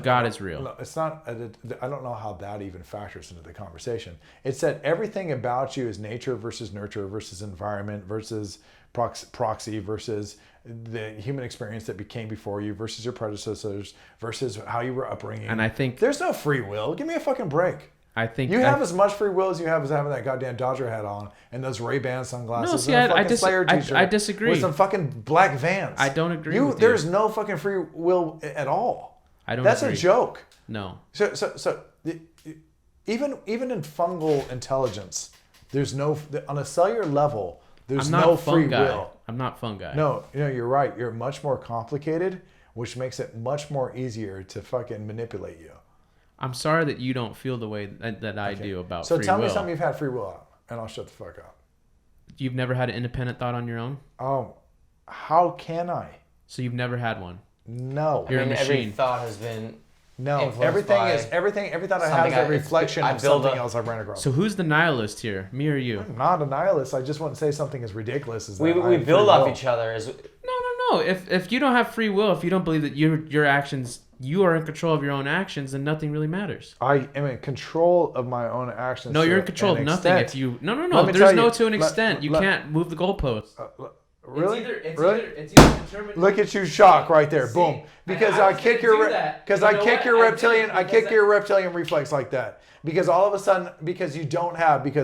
God is real. No, it's not. I don't know how that even factors into the conversation. It's that everything about you is nature versus nurture versus environment versus proxy versus the human experience that became before you versus your predecessors versus how you were upbringing. And I think there's no free will. Give me a fucking break. I think you have as much free will as you have as having that goddamn Dodger hat on and those Ray-Ban sunglasses. No, see, and I disagree. With some fucking black Vans. I don't agree with you. There's no fucking free will at all. That's a joke. No. So even in fungal intelligence, there's no on a cellular level. There's no free will. I'm not fungi. No, you're right. You're much more complicated, which makes it much more easier to fucking manipulate you. I'm sorry that you don't feel the way that I do about free will. So tell me something you've had free will out, and I'll shut the fuck up. You've never had an independent thought on your own? Oh, how can I? So you've never had one? No. You're a machine. Every thought has been every thought I have is a reflection of something else I ran across. So who's the nihilist here? Me or you? I'm not a nihilist. I just wouldn't say something as ridiculous as that. We build off each other. No. If you don't have free will, if you don't believe that your actions, you are in control of your own actions, then nothing really matters. I am in control of my own actions. No, you're in control of nothing. If you no. There's no to an extent. You can't move the goalposts. Really? It's either determined. Look at you, shock right there, boom! Because I kick your reptilian reflex like that. Because all of a sudden, because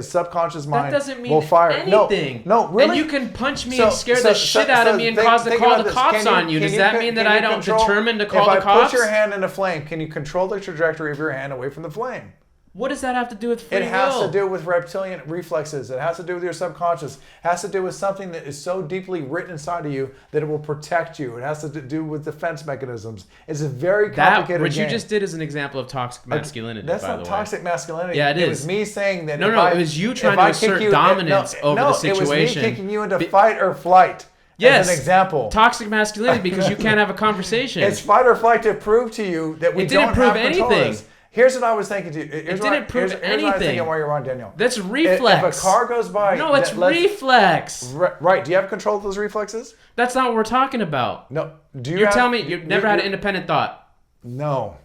subconscious mind that doesn't mean will fire anything. No, really. And you can punch me and scare the shit out of me and cause to call the cops on you. Does that mean that I don't determine to call the cops? If I put your hand in a flame, can you control the trajectory of your hand away from the flame? What does that have to do with free will? It has to do with reptilian reflexes. It has to do with your subconscious. It has to do with something that is so deeply written inside of you that it will protect you. It has to do with defense mechanisms. It's a very complicated what game. you just did is an example of toxic masculinity. That's by not the way. toxic masculinity. Yeah, it is. It was me saying that. No, it was you trying to assert dominance over the situation. It was me kicking you into fight or flight. Yes, as an example. Toxic masculinity because you can't have a conversation. It's fight or flight to prove to you that we don't have control of this. Here's what I was thinking to you. It didn't prove anything. Here's what I was thinking while you're on, Daniel. That's reflex. If a car goes by... No, it's reflex. Right. Do you have control of those reflexes? That's not what we're talking about. No. You're telling me you've never had an independent thought? No.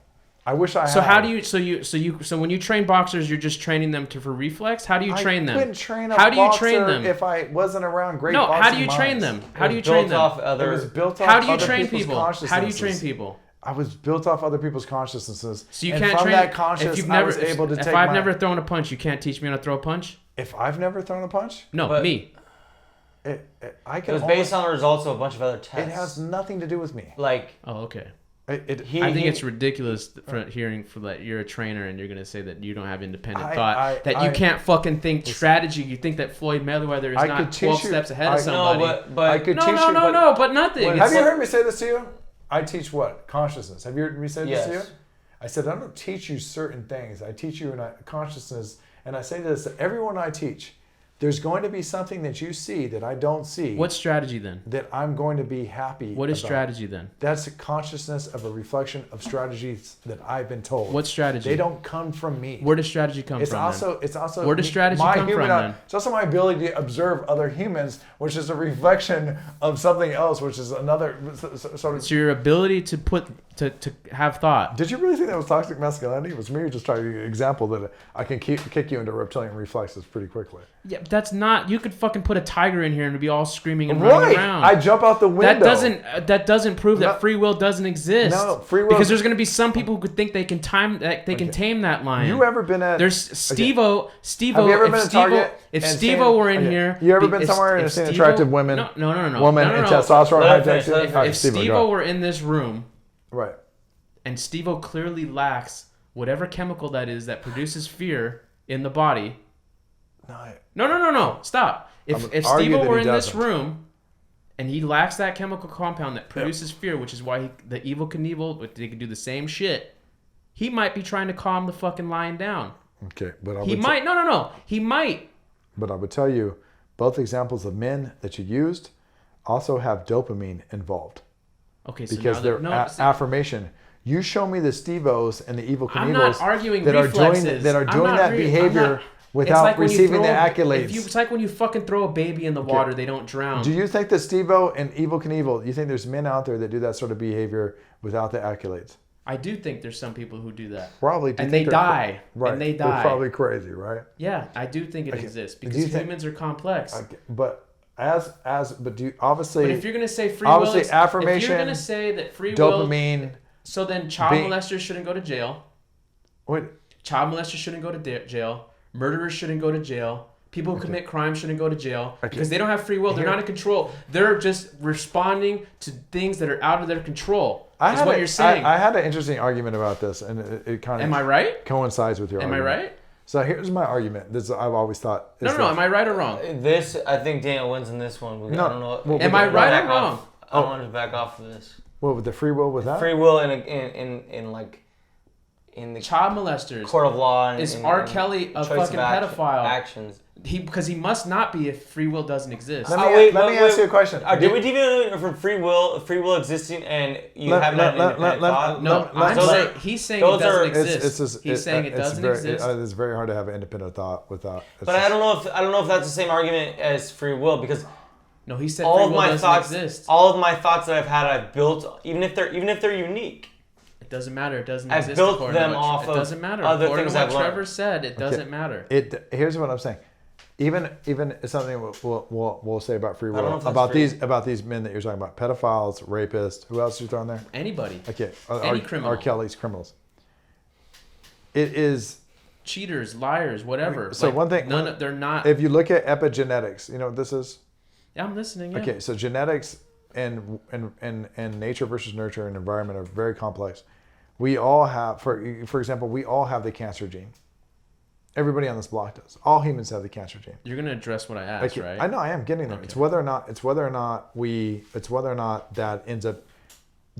I wish I had. So how do you... So when you train boxers, you're just training them for reflex? How do you train them? I couldn't train a how do you boxer train them? if I wasn't around great boxing how do you train them? How do you train them? It was built off how do you other train people's people? How do you train consciousnesses. people? I was built off other people's consciousnesses. So you and can't from train that conscious, if you've I never, was able to if take I've never thrown a punch, you can't teach me how to throw a punch? If I've never thrown a punch? No, But me. It was based on the results of a bunch of other tests. It has nothing to do with me. Like... Oh, okay. I think it's ridiculous that you're a trainer and you're going to say that you don't have independent thought, that you can't fucking think strategy. You think that Floyd Mayweather is not 12 steps ahead of somebody. I could teach you. No, but nothing. Have you heard me say this to you? I teach what? Consciousness. Have you heard me say this to you? Yes. I said, I don't teach you certain things. I teach you in a consciousness. And I say this to everyone I teach. There's going to be something that you see that I don't see. What strategy then? That I'm going to be happy What is about. strategy then? That's a consciousness of a reflection of strategies that I've been told. What strategy? They don't come from me. Where does strategy come from? It's also where does strategy come from then? It's also my ability to observe other humans, which is a reflection of something else, which is another sort of. It's your ability to have thought. Did you really think that was toxic masculinity? It was me just trying to give you an example that I can kick you into reptilian reflexes pretty quickly. Yeah, but that's not. You could fucking put a tiger in here and it'd be all screaming and running around. I jump out the window. That doesn't prove that free will doesn't exist. No, free will. Because there's going to be some people who could think they can can tame that lion. You ever been at? There's Steve-O. Have you ever been at Target? If Steve-O were in here, you ever been somewhere and seen attractive women? No. Woman and testosterone high If Steve-O were in this room, right, and Steve-O clearly lacks whatever chemical that is that produces fear in the body. No. Stop. If Steve-O were in this room and he lacks that chemical compound that produces fear, which is why the Evel Knievel, they could do the same shit, he might be trying to calm the fucking lion down. Okay, but he might. No. He might. But I would tell you, both examples of men that you used also have dopamine involved. Okay, so because they're affirmation. You show me the Steve-O's and the Evel Knievels I'm not arguing that reflexes. are doing that behavior without receiving the accolades. It's like when you fucking throw a baby in the water, they don't drown. Do you think that Steve-O and Evel Knievel, you think there's men out there that do that sort of behavior without the accolades? I do think there's some people who do that. Probably. And they die. Right. And they die. They're probably crazy, right? Yeah, I do think it exists because humans are complex. Okay. But do you obviously? But if you're gonna say free will, affirmation. If you're gonna say that free dopamine. Will, so then child molesters shouldn't go to jail. What? Child molesters shouldn't go to jail. Murderers shouldn't go to jail. People who commit crime shouldn't go to jail because they don't have free will. They're not in control. They're just responding to things that are out of their control. That's what you're saying. I had an interesting argument about this, and it kind of Am I right? Coincides with your argument. Am I right? So here's my argument. This I've always thought. No. Am I right or wrong? I think Daniel wins in this one. I don't know. Am I right or wrong? I want to back off of this. What with the free will with that? Free will in the child molesters court of law is R. Kelly a fucking pedophile? Actions. Because he must not be if free will doesn't exist. Let me ask you a question. Did we deviate from free will existing and you haven't had an independent thought? No, he's saying it doesn't exist. He's saying it doesn't exist. It's very hard to have an independent thought without. But I don't know if that's the same argument as free will because. No, he said free will doesn't exist. All of my thoughts that I've had, I've built, even if they're unique. It doesn't matter. It doesn't exist. I've built them off of doesn't matter. Other according things to what I've learned. Trevor said, it doesn't matter. Here's what I'm saying. Even something we'll say about free will about these men that you're talking about, pedophiles, rapists. Who else are you throwing there? Anybody. Okay. Any criminal. R. Kelly's criminals. It is. Cheaters, liars, whatever. So one thing, they're not. If you look at epigenetics, you know what this is? Yeah, I'm listening. Yeah. Okay, so genetics and nature versus nurture and environment are very complex. We all have, for example, we all have the cancer gene. Everybody on this block does. All humans have the cancer gene. You're gonna address what I asked, right? I know I am getting there. Okay. It's whether or not that ends up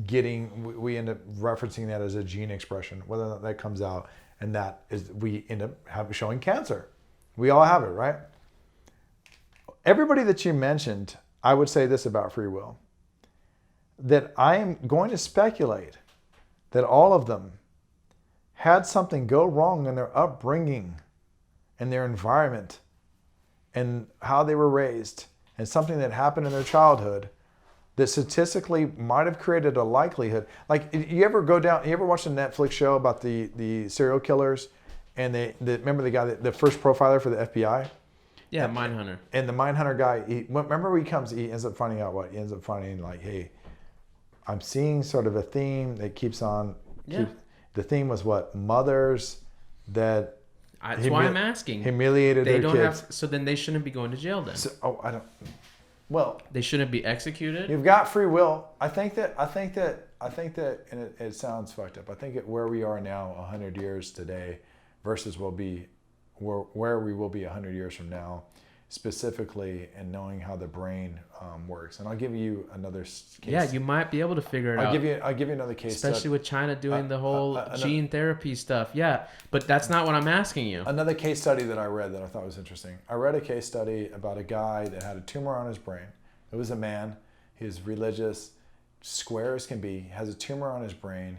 we end up referencing that as a gene expression, whether or not that comes out and that is we end up showing cancer. We all have it, right? Everybody that you mentioned, I would say this about free will, that I am going to speculate that all of them had something go wrong in their upbringing and their environment and how they were raised and something that happened in their childhood that statistically might have created a likelihood. Like, you ever watch the Netflix show about the serial killers and remember the guy, the first profiler for the FBI? Yeah, Mindhunter. And the Mindhunter guy, remember he ends up finding out what? He ends up finding like, hey, I'm seeing sort of a theme that keeps on. Yeah. The theme was what? Mothers that. That's why I'm asking. Humiliated their kids. So then they shouldn't be going to jail then. Well, they shouldn't be executed. You've got free will. I think that, and it sounds fucked up. I think where we are now, 100 years today, versus where we will be 100 years from now, specifically, and knowing how the brain works. And I'll give you another case. Yeah, you might be able to figure it out. I'll give you another case. Especially with China doing the whole gene therapy stuff. Yeah, but that's not what I'm asking you. Another case study that I read that I thought was interesting. I read a case study about a guy that had a tumor on his brain. It was a man. He was religious, square as can be, has a tumor on his brain,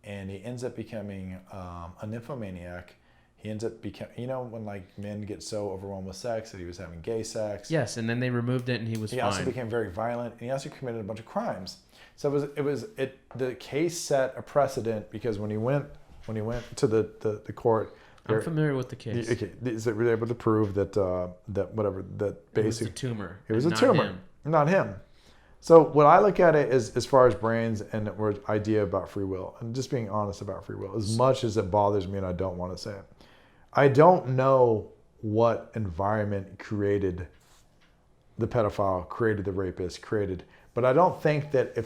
and he ends up becoming a nymphomaniac. He ends up becoming, when like men get so overwhelmed with sex that he was having gay sex. Yes, and then they removed it and he was fine. He also became very violent, and he also committed a bunch of crimes. So the case set a precedent because when he went to the court. I'm familiar with the case. Okay, they were able to prove that basically it was a tumor. It was a tumor, not him. So what I look at it is as far as brains and the idea about free will, and just being honest about free will, as much as it bothers me and I don't want to say it. I don't know what environment created the pedophile, created the rapist, but I don't think that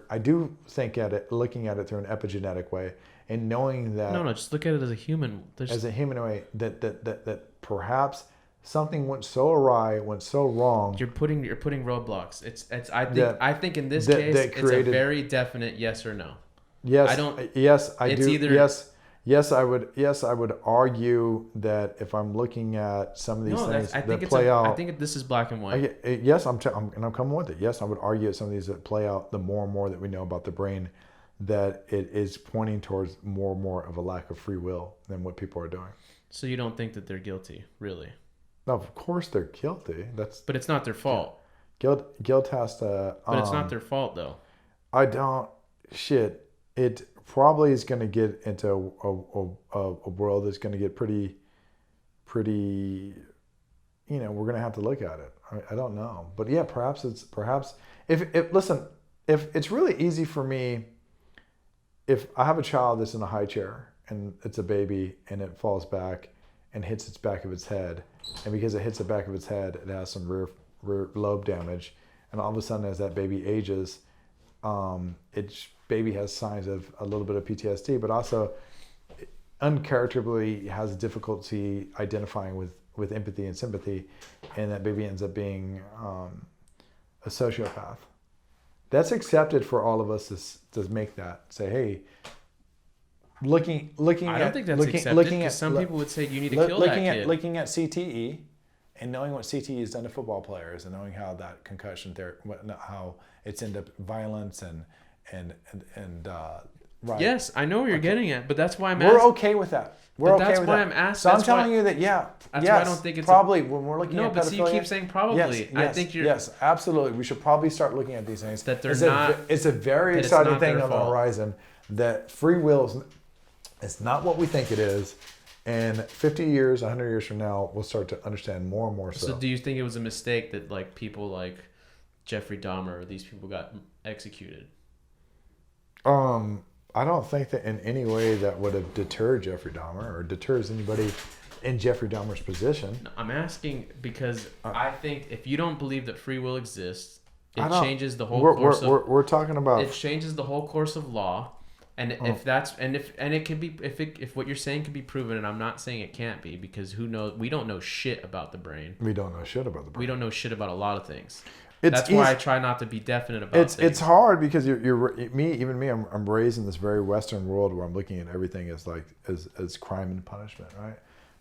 I do think looking at it through an epigenetic way and knowing that. No, just look at it as a human. As a human way, that perhaps something went so awry, went so wrong. You're putting roadblocks. I think in this case, it's a very definite yes or no. Yes, I don't. Yes, I it's do. Either, Yes, I would argue that if I'm looking at some of these things that play out. I think this is black and white. Yes, I'm coming with it. Yes, I would argue that some of these that play out, the more and more that we know about the brain, that it is pointing towards more and more of a lack of free will than what people are doing. So you don't think that they're guilty, really? No, of course they're guilty. But it's not their fault. Guilt has to. But it's not their fault, though. I don't. Shit. It probably is going to get into a world that's going to get pretty. We're going to have to look at it. I don't know, but yeah, perhaps if it's really easy for me. If I have a child that's in a high chair and it's a baby and it falls back and hits its back of its head, and because it hits the back of its head, it has some rear lobe damage, and all of a sudden as that baby ages, baby has signs of a little bit of PTSD, but also uncharacteristically has difficulty identifying with empathy and sympathy, and that baby ends up being a sociopath. That's accepted for all of us to make that. Say, hey, looking I don't think that's accepted, because some people would say you need to kill that kid. Looking at CTE and knowing what CTE has done to football players and knowing how that concussion therapy, how it's ended up violence and right. Yes, I know where you're getting at, but that's why I'm asking. We're okay with that. That's why I'm asking. So I'm telling you that, yeah. That's why I don't think it's probably when we're looking at pedophilia. No, but see, you keep saying probably. Yes, I think you're. Yes, absolutely. We should probably start looking at these things. That they're not. It's a very exciting thing on the horizon. That free will is not what we think it is, and 50 years, 100 years from now, we'll start to understand more and more. So do you think it was a mistake that like people like Jeffrey Dahmer or these people got executed? I don't think that in any way that would have deterred Jeffrey Dahmer or deters anybody in Jeffrey Dahmer's position. No, I'm asking because I think if you don't believe that free will exists, it changes the whole course of... We're talking about... It changes the whole course of law. And if that's and it can be if what you're saying can be proven, and I'm not saying it can't be, because who knows? We don't know shit about the brain. We don't know shit about the brain. We don't know shit about a lot of things. That's why I try not to be definite about things. It's hard because even me. I'm raised in this very Western world where I'm looking at everything as like as crime and punishment, right?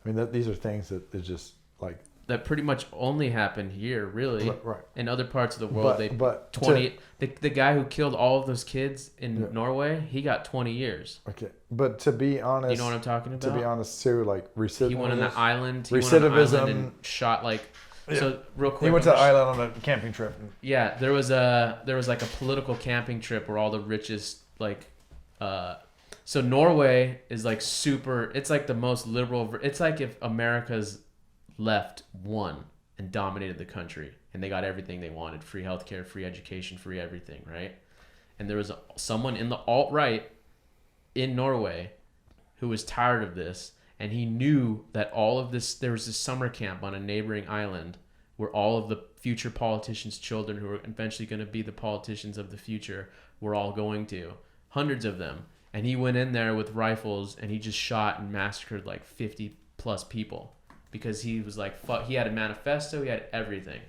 I mean, these are things that is just like that pretty much only happened here, really. Right. In other parts of the world, the guy who killed all of those kids in Norway, he got 20 years. Okay, but to be honest, you know what I'm talking about? To be honest, too, like recidivism. He went on the island. And shot like. Yeah. So real quick, he went to the island on a camping trip. Yeah, there was like a political camping trip where all the richest so Norway is like super. It's like the most liberal. It's like if America's left won and dominated the country, and they got everything they wanted: free healthcare, free education, free everything, right? And there was someone in the alt-right in Norway who was tired of this, and he knew that all of this. There was this summer camp on a neighboring island where all of the future politicians' children, who were eventually going to be the politicians of the future, were all going to. Hundreds of them. And he went in there with rifles and he just shot and massacred like 50 plus people because he was like, fuck, he had a manifesto, he had everything.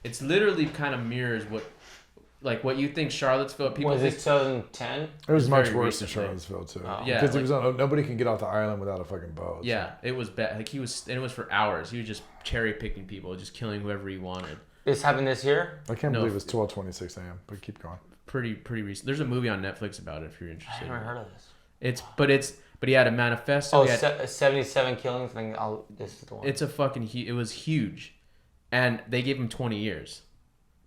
It's literally kind of mirrors what you think Charlottesville people. Was it 2010? It was much worse than Charlottesville too. Oh. Yeah, because nobody can get off the island without a fucking bow. Yeah, it was bad. Like it was for hours. He was just cherry picking people, just killing whoever he wanted. This happened this year? I can't believe it's 12:26 a.m. But keep going. Pretty recent. There's a movie on Netflix about it if you're interested. I haven't heard of this. But he had a manifesto. 77 killings. This is the one. It's a fucking. It was huge, and they gave him 20 years.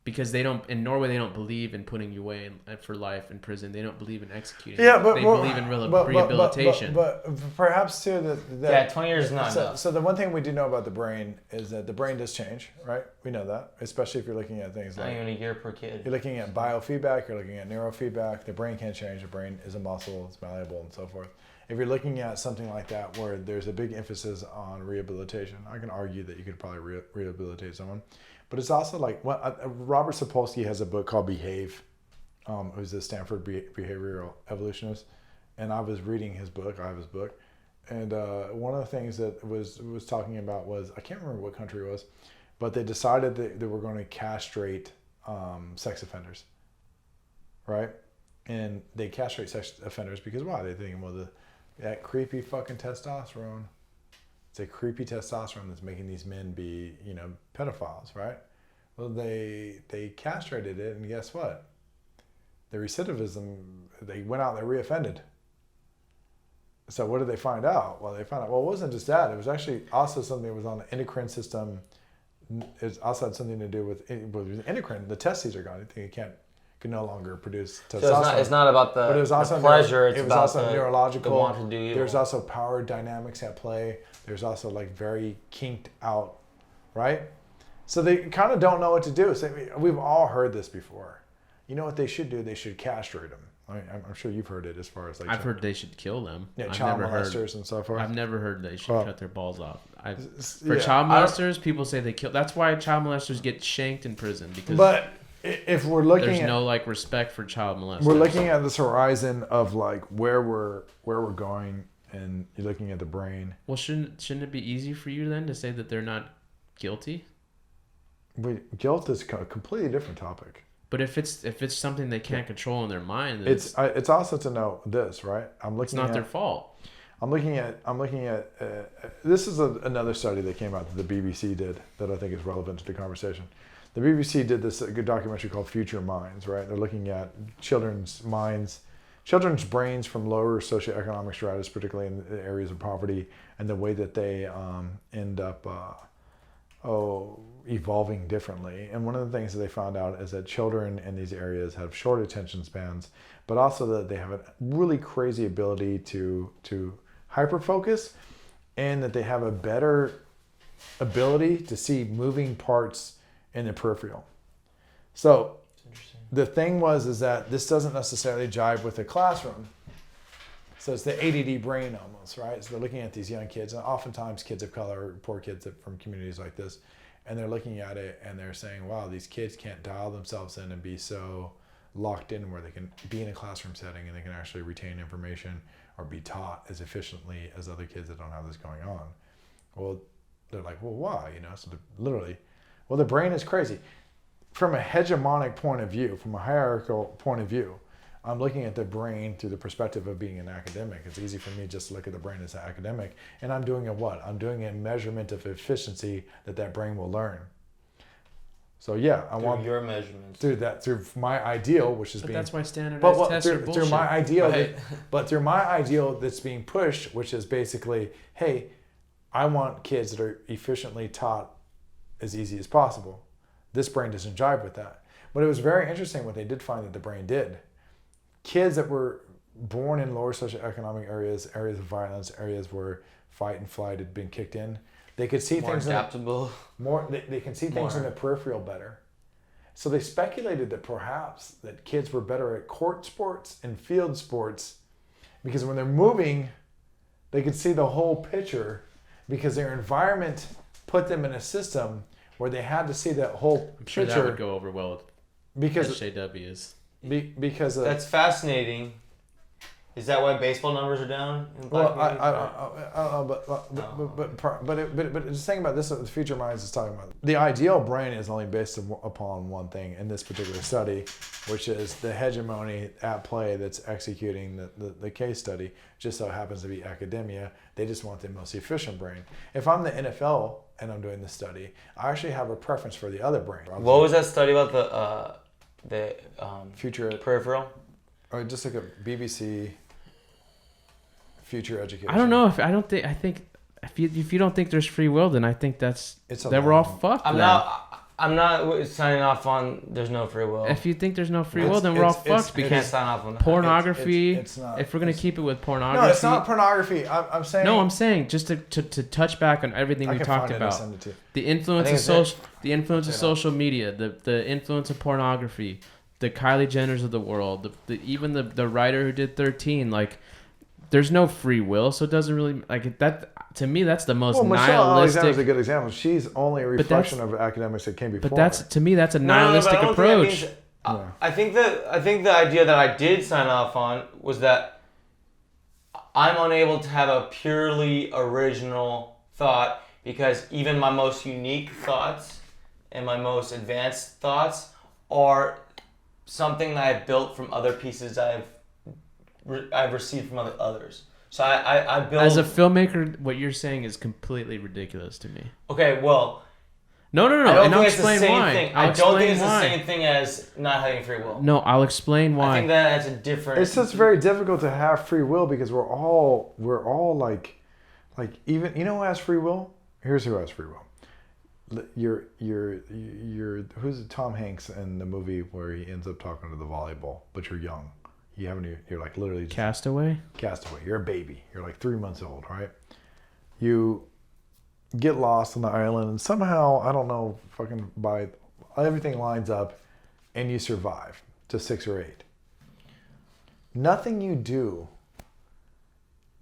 Because in Norway they don't believe in putting you away for life in prison. They don't believe in executing. Yeah, but they believe in rehabilitation. But perhaps too that 20 years is not enough. So the one thing we do know about the brain is that the brain does change, right? We know that, especially if you're looking at things like not even a year per kid. You're looking at biofeedback. You're looking at neurofeedback. The brain can change. The brain is a muscle. It's malleable and so forth. If you're looking at something like that where there's a big emphasis on rehabilitation, I can argue that you could probably rehabilitate someone. But it's also like Robert Sapolsky has a book called Behave, who's a Stanford behavioral evolutionist, and I was reading his book. I have his book, and one of the things that was talking about was, I can't remember what country it was, but they decided that they were going to castrate sex offenders, right? And they castrate sex offenders because why? They think, well, that creepy fucking testosterone. It's a creepy testosterone that's making these men be, pedophiles, right? Well, they castrated it, and guess what? The recidivism, they went out and they reoffended. So what did they find out? Well, it wasn't just that. It was actually also something that was on the endocrine system. It also had something to do with endocrine. The testes are gone. They can no longer produce testosterone. So it's not about the pleasure. It was also neurological. The want to do evil. There's also power dynamics at play. There's also like very kinked out, right? So they kind of don't know what to do. So we've all heard this before. You know what they should do? They should castrate them. I'm sure you've heard it as far as like. I've heard they should kill them. Yeah, child molesters and so forth. I've never heard they should cut their balls off. Child molesters, people say they kill. That's why child molesters get shanked in prison because. But if we're looking, there's no like respect for child molesters. We're looking at this horizon of like where we're going, and you're looking at the brain. Well, shouldn't it be easy for you then to say that they're not guilty? Guilt is a completely different topic. But if it's something they can't control in their mind, then it's also to know this, right? It's not their fault. I'm looking at this is another study that came out that the BBC did that I think is relevant to the conversation. The BBC did this good documentary called Future Minds, right? They're looking at children's brains from lower socioeconomic stratus, particularly in the areas of poverty, and the way that they end up evolving differently. And one of the things that they found out is that children in these areas have short attention spans, but also that they have a really crazy ability to hyperfocus, and that they have a better ability to see moving parts in the peripheral. So the thing is that this doesn't necessarily jive with the classroom. So it's the ADD brain almost, right? So they're looking at these young kids, and oftentimes kids of color, poor kids from communities like this, and they're looking at it and they're saying, wow, these kids can't dial themselves in and be so locked in where they can be in a classroom setting and they can actually retain information or be taught as efficiently as other kids that don't have this going on. Well, they're like, well, why? So literally, well, the brain is crazy. From a hegemonic point of view, from a hierarchical point of view, I'm looking at the brain through the perspective of being an academic. It's easy for me just to look at the brain as an academic. And I'm doing a what? I'm doing a measurement of efficiency that brain will learn. So yeah, I want your measurements through my ideal, which is but being. That's why standardized tests are bullshit. Through my ideal, right. But through my ideal that's being pushed, which is basically, hey, I want kids that are efficiently taught as easy as possible. This brain doesn't jive with that. But it was very interesting what they did find that the brain did. Kids that were born in lower socioeconomic areas of violence, areas where fight and flight had been kicked in, they could see more things adaptable. They can see things in the peripheral better. So they speculated that perhaps that kids were better at court sports and field sports because when they're moving, they could see the whole picture because their environment put them in a system where they had to see that whole I'm sure picture. That would go over well with because SJWs. Because that's fascinating. Is that why baseball numbers are down? In black but just thinking about this, what the Future Minds is talking about. The ideal brain is only based upon one thing in this particular study, which is the hegemony at play that's executing the case study. Just so happens to be academia. They just want the most efficient brain. If I'm the NFL and I'm doing this study, I actually have a preference for the other brain. What was that study about the future peripheral? Or just like a BBC. Future education. I don't know if if you don't think there's free will, then I think that we're all fucked. I'm not signing off on there's no free will. If you think there's no free will, then we're all fucked because sign off on that. Pornography. It's not. If we're gonna keep it with pornography. No, it's not pornography. I'm saying. No, I'm saying just to touch back on everything we talked about. The influence of social media, the influence of pornography, the Kylie Jenners of the world, even the writer who did 13, like. There's no free will, so it doesn't really like that. To me, that's the most Michelle nihilistic. Alexander's a good example. She's only a reflection of academics that came before. But that's a nihilistic approach. I think the idea that I did sign off on was that I'm unable to have a purely original thought because even my most unique thoughts and my most advanced thoughts are something that I've built from other pieces I've received from others. So I build... As a filmmaker, what you're saying is completely ridiculous to me. Okay, well... No. I don't think it's the same why. thing. I don't think it's the same thing as not having free will. No, I'll explain why. I think that's a different... It's just very difficult to have free will because we're all like even... You know who has free will? Here's who has free will. Who's Tom Hanks in the movie where he ends up talking to the volleyball, but you're young. You're like literally just Castaway. You're a baby. You're like 3 months old, right? You get lost on the island and somehow, I don't know, everything lines up and you survive to 6 or 8. Nothing you do,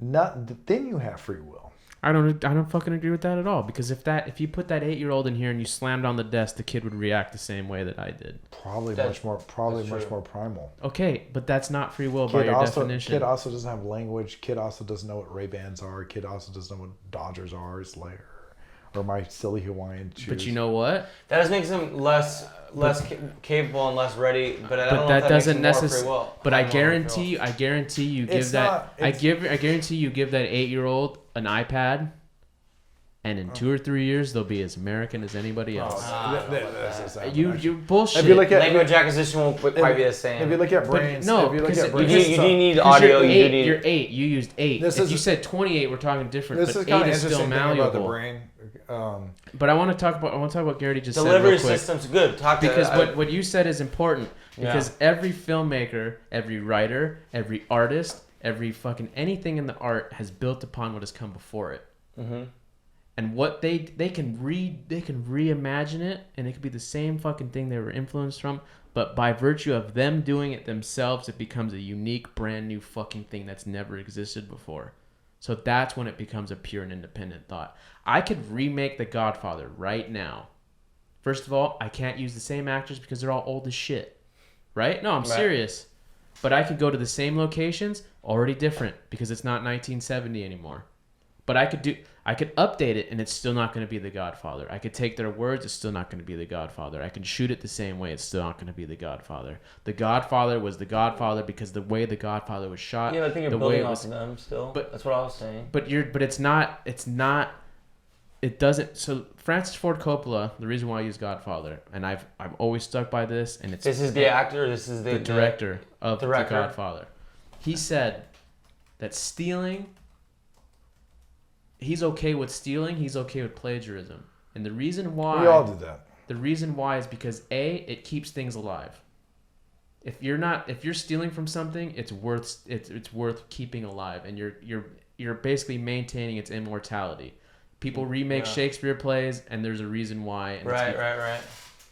then you have free will. I don't fucking agree with that at all because if you put that 8-year-old in here and you slammed on the desk, the kid would react the same way that I did. Probably much more primal. Okay, but that's not free will by your definition. Kid also doesn't have language. Kid also doesn't know what Ray-Bans are. Kid also doesn't know what Dodgers are. It's later. Or my silly Hawaiian shoes. But you know what? That just makes them less capable and less ready. But I don't know that if that doesn't makes them more free will. But I guarantee you give I guarantee you give that 8-year-old an iPad, and in 2 or 3 years they'll be as American as anybody else. You bullshit. If you look at language acquisition won't quite be the same. If you look at brains, you do need audio. You're 8. You used 8. If you said 28, we're talking different. This but is kind 8 of is still interesting malleable. about the brain. But I want to talk about Garrity just delivery said real quick. system's good. What you said is important because every filmmaker, every writer, every artist, every fucking anything in the art has built upon what has come before it. Mm-hmm. And what they can reimagine it, and it could be the same fucking thing they were influenced from, but by virtue of them doing it themselves, it becomes a unique, brand new fucking thing that's never existed before. So that's when it becomes a pure and independent thought. I could remake The Godfather right now. First of all, I can't use the same actors because they're all old as shit. right? No, I'm serious. But I could go to the same locations, already different because it's not 1970 anymore. But I could update it and it's still not going to be The Godfather. I could take their words, it's still not going to be The Godfather. I could shoot it the same way, it's still not going to be The Godfather. The Godfather was The Godfather because the way The Godfather was shot. Yeah, I think you're building off of them still. But that's what I was saying. But it's not. It doesn't. So Francis Ford Coppola, the reason why I use Godfather, and I've always stuck by this, and it's this is the actor. This is the director of The Godfather. He said that stealing. He's okay with stealing. He's okay with plagiarism, and the reason why we all do that. The reason why is because it keeps things alive. If you're stealing from something, it's worth keeping alive, and you're basically maintaining its immortality. People remake Shakespeare plays, and there's a reason why. And right.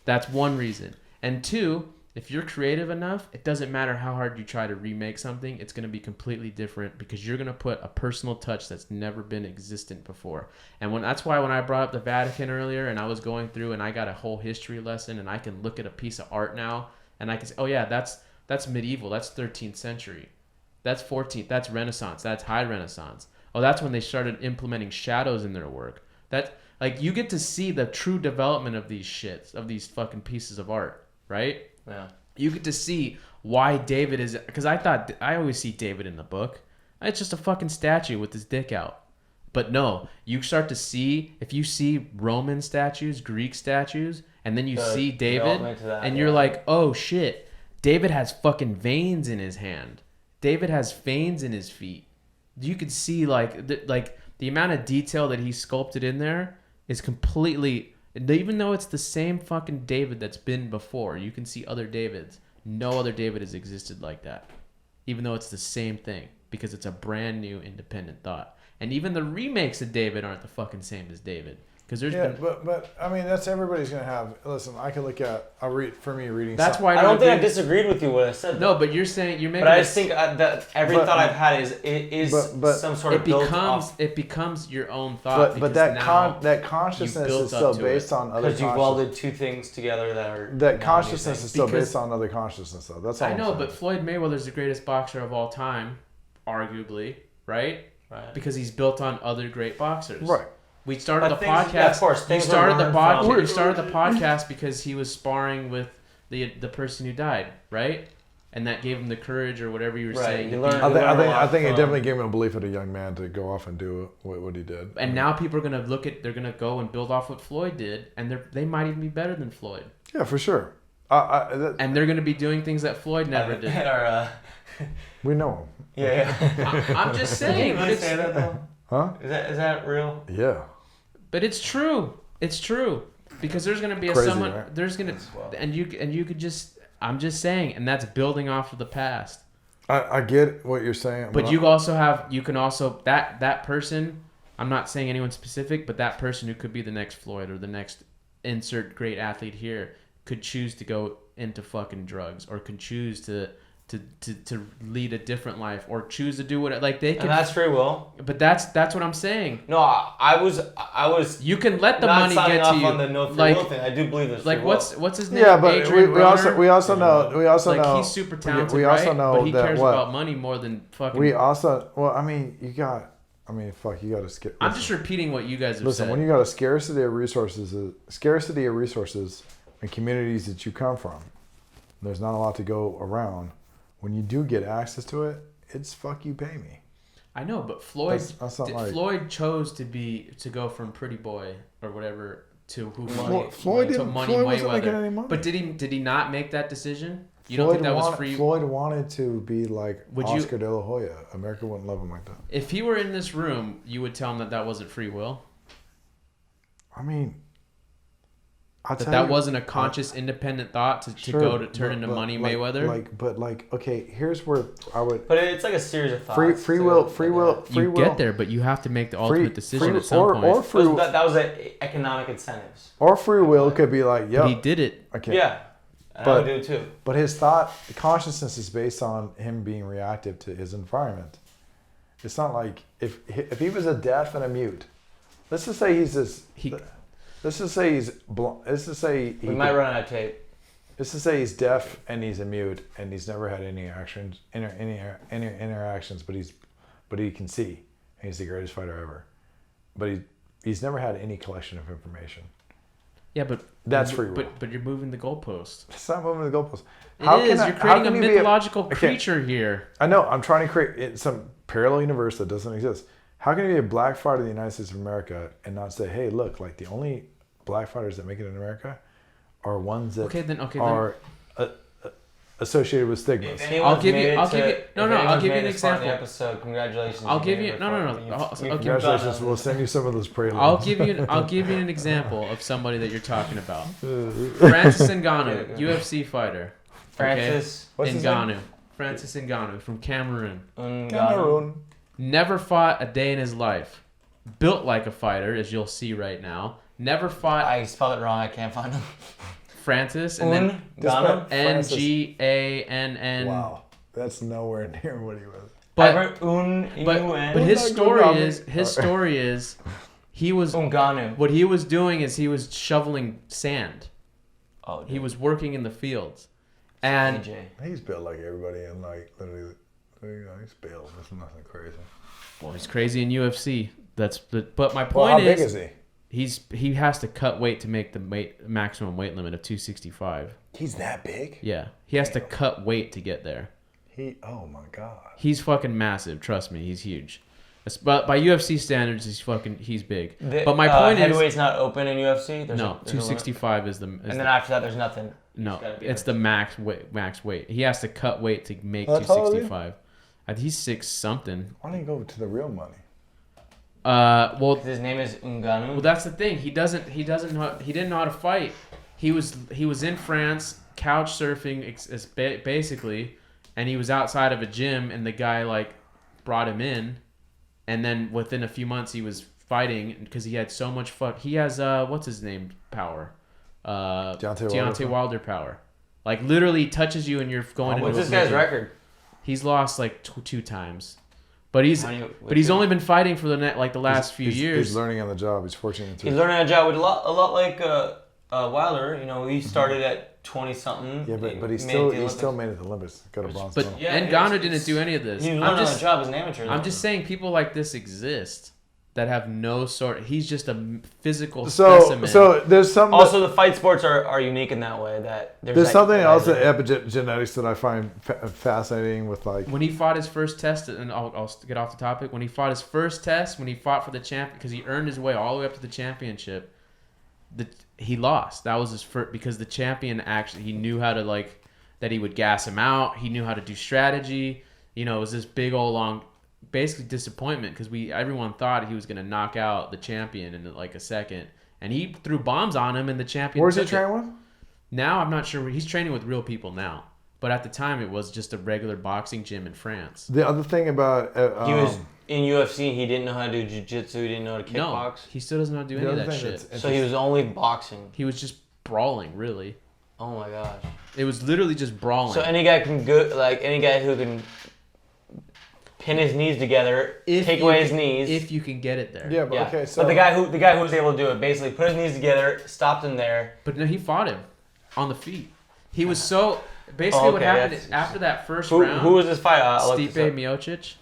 That's one reason. And two, if you're creative enough, it doesn't matter how hard you try to remake something. It's going to be completely different because you're going to put a personal touch that's never been existent before. And that's why when I brought up the Vatican earlier, and I was going through, and I got a whole history lesson, and I can look at a piece of art now, and I can say, oh yeah, that's medieval, that's 13th century, that's 14th, that's Renaissance, that's High Renaissance. Oh, that's when they started implementing shadows in their work. That you get to see the true development of these shits, of these fucking pieces of art, right? Yeah. You get to see why David is, because I always see David in the book. It's just a fucking statue with his dick out. But no, you start to see, if you see Roman statues, Greek statues, and then you see David, and you're like, oh shit, David has fucking veins in his hand. David has veins in his feet. You could see the amount of detail that he sculpted in there is completely, even though it's the same fucking David that's been before, you can see other Davids. No other David has existed like that, even though it's the same thing, because it's a brand new independent thought. And even the remakes of David aren't the fucking same as David. Because there's but I mean, that's everybody's gonna have. Listen, I can look at. Reading. That's why I don't think I disagreed with you when I said that. No, but you're saying you're making. But I just think that every thought I've had is some sort of built off. It becomes your own thought. But that consciousness is still based on other. Because you welded two things together that are. That consciousness is still based on other consciousness, though. That's all. I know, but Floyd Mayweather's the greatest boxer of all time, arguably, right? Right. Because he's built on other great boxers. Right. We started the podcast. Yeah, of course, we started the podcast because he was sparring with the person who died, right? And that gave him the courage or whatever you were saying. I think it definitely gave him a belief as a young man to go off and do what he did. And now people are gonna they're gonna go and build off what Floyd did, and they might even be better than Floyd. Yeah, for sure. And they're gonna be doing things that Floyd never did. We know him. Yeah. I'm just saying. Did you say that though? Huh? Is that real? Yeah. But it's true. It's true. Because there's gonna be someone. Right? There's gonna and you could just. I'm just saying, and that's building off of the past. I get what you're saying, but you can also that person. I'm not saying anyone specific, but that person who could be the next Floyd or the next insert great athlete here could choose to go into fucking drugs or could choose to lead a different life or choose to do what they can. And that's free will. But that's what I'm saying. No, I was. You can let the money get to you. On the no free will thing. I do believe there's free will. What's his name? Yeah, but we also know he's super talented. We also know but he cares about money more than fucking. We also you got to skip. I'm just repeating what you guys have said. When you got a scarcity of resources and communities that you come from, there's not a lot to go around. When you do get access to it, it's fuck you, pay me. I know, but Floyd chose to go from pretty boy or whatever to Floyd wasn't making any money. But did he not make that decision? You don't think that was free? Floyd wanted to be like Oscar De La Hoya. America wouldn't love him like that. If he were in this room, you would tell him that wasn't free will? I mean... That wasn't a conscious, independent thought to turn into Money Mayweather. Okay, here's where I would. But it's like a series of thoughts. Free will. You get there, but you have to make the ultimate decision at some point. That was economic incentives. Or free will could be like, yeah. He did it. Okay. Yeah. And I would do it too. But his thought, consciousness is based on him being reactive to his environment. It's not like if he was a deaf and a mute. Let's just say he's this. Let's just say he's. Let's just say we might run out of tape. Let's just say he's deaf and he's a mute and he's never had any interactions, but he can see. And he's the greatest fighter ever. But he's never had any collection of information. Yeah, but that's free will. But you're moving the goalpost. It's not moving the goalpost. You're creating a mythological creature here. I know. I'm trying to create some parallel universe that doesn't exist. How can you be a black fighter in the United States of America and not say, hey, look, like the only black fighters that make it in America are ones that are associated with stigmas. I'll give you an example. Episode, congratulations. Congratulations. We'll send you some of those prelims. I'll give you an example of somebody that you're talking about. Francis Ngannou, UFC fighter. Francis Ngannou from Cameroon. Cameroon. Never fought a day in his life. Built like a fighter, as you'll see right now. Never fought. I spelled it wrong. I can't find him. Francis and then Ngannou. Wow, that's nowhere near what he was. But his story is he was Ngannou. What he was doing is he was shoveling sand. Oh, dude. He was working in the fields, and he's built like everybody, and like literally, he's built. That's nothing crazy. Well, he's crazy in UFC. But my point how big is he? He has to cut weight to make the maximum weight limit of 265. He's that big? Yeah. He has to cut weight to get there. Oh my god. He's fucking massive, trust me, he's huge. But by UFC standards, he's big. But my point is heavyweight's not open in UFC? There's 265 is the and then after that there's nothing. No, it's the max weight. He has to cut weight to make 265. He's 6 something. Why don't you go to the real money? Well, his name is Ngannou. Well, that's the thing. He didn't know how to fight. He was in France couch surfing basically, and he was outside of a gym, and the guy like brought him in, and then within a few months he was fighting because he had so much fuck. He has what's his name power, Deontay Wilder power. Like literally touches you and you're going. What's this guy's record? He's lost like 2 times. But he's only been fighting for the last few years. He's learning on the job. He's fortunate. He's learning on the job with a lot like Wilder. You know, he started at 20 something. Yeah, but he still made it to the Olympics. Got a bronze medal. But Ngannou didn't do any of this. He learned on the job as an amateur. I'm just saying people like this exist that have no sort. He's just a physical specimen. So there's some. Also, the fight sports are unique in that way. That there's something else in epigenetics that I find fascinating with like. When he fought his first test, and I'll get off the topic. When he fought his first test, when he fought for the champion, because he earned his way all the way up to the championship, he lost. That was his first because the champion actually he knew how to that he would gas him out. He knew how to do strategy. You know, it was this big old long. Basically disappointment because everyone thought he was going to knock out the champion in like a second, and he threw bombs on him, and the champion. Where's he training with? Now I'm not sure. He's training with real people now, but at the time it was just a regular boxing gym in France. The other thing about he was in UFC. He didn't know how to do jiu-jitsu. He didn't know how to kickbox. No, he still doesn't know how to do any of that shit. So he was only boxing. He was just brawling, really. Oh my gosh! It was literally just brawling. So any guy can go, any guy who can pin his knees together, take away his knees. If you can get it there. Yeah, but okay. So but the guy who was able to do it basically put his knees together, stopped him there. But no, he fought him on the feet. He was so basically what happened after that first round. Who was this fight? Stipe Miocic.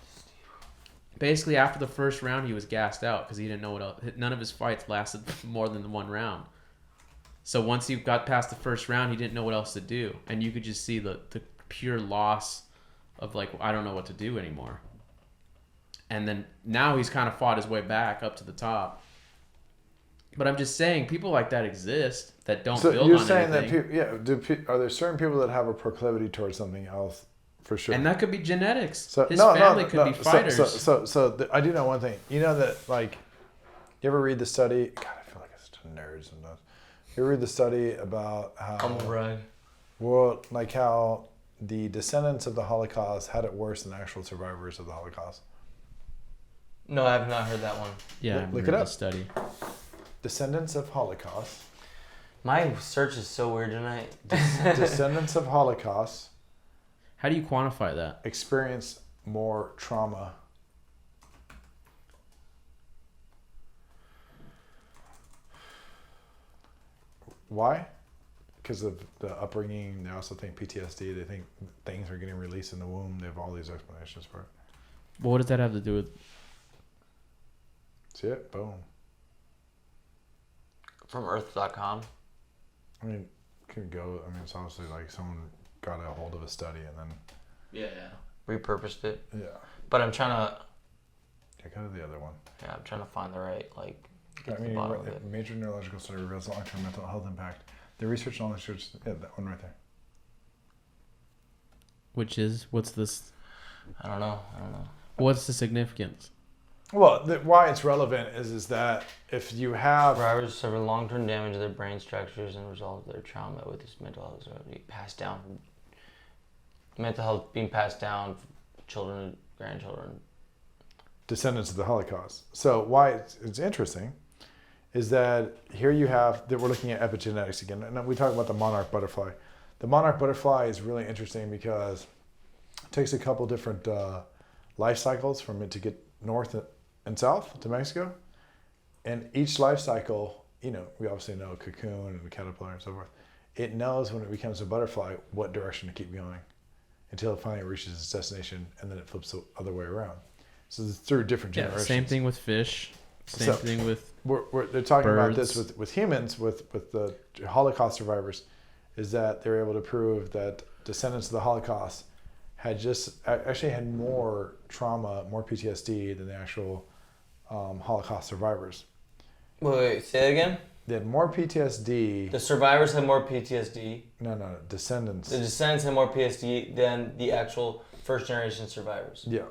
Basically, after the first round, he was gassed out because he didn't know what else. None of his fights lasted more than 1 round. So once he got past the first round, he didn't know what else to do, and you could just see the pure loss of I don't know what to do anymore. And then now he's kind of fought his way back up to the top. But I'm just saying, people like that exist that don't build on anything. So you're saying that are there certain people that have a proclivity towards something else for sure? And that could be genetics. So, his family could be fighters. So I do know one thing. You know that you ever read the study? God, I feel like I'm such a nerd sometimes. You ever read the study about how how the descendants of the Holocaust had it worse than actual survivors of the Holocaust? No, I have not heard that one. Yeah, look it up. Study. Descendants of Holocaust. My search is so weird tonight. Descendants of Holocaust. How do you quantify that? Experience more trauma. Why? because of the upbringing. They also think PTSD. They think things are getting released in the womb. They have all these explanations for it. Well, what does that have to do with? See it? Boom. From Earth.com. I mean, could go. I mean, it's honestly like someone got a hold of a study and then. Yeah. Repurposed it. Yeah. But I'm trying to. Yeah, go to the other one. Yeah, I'm trying to find the right Get to I mean, the bottom of it. major neurological study reveals long-term mental health impact. The research knowledge shows. Yeah, that one right there. What's this? I don't know. What's the significance? Well, why it's relevant is that if you have survivors suffer long-term damage to their brain structures and result of their trauma with this mental health already passed down. Mental health being passed down from children and grandchildren. Descendants of the Holocaust. So why it's interesting is that here you have that we're looking at epigenetics again, and we talk about the monarch butterfly. The monarch butterfly is really interesting because it takes a couple different life cycles from it to get north and south to Mexico, and each life cycle, we obviously know cocoon and the caterpillar and so forth. It knows when it becomes a butterfly what direction to keep going until it finally reaches its destination, and then it flips the other way around. So it's through different generations. Same thing with fish. Same thing with they're talking birds. about this with humans, with the Holocaust survivors, is that they're able to prove that descendants of the Holocaust actually had more trauma, more PTSD than the actual Holocaust survivors. Wait, say it again? They had more PTSD. The survivors had more PTSD. No, descendants. The descendants had more PTSD than the actual first generation survivors. Yeah.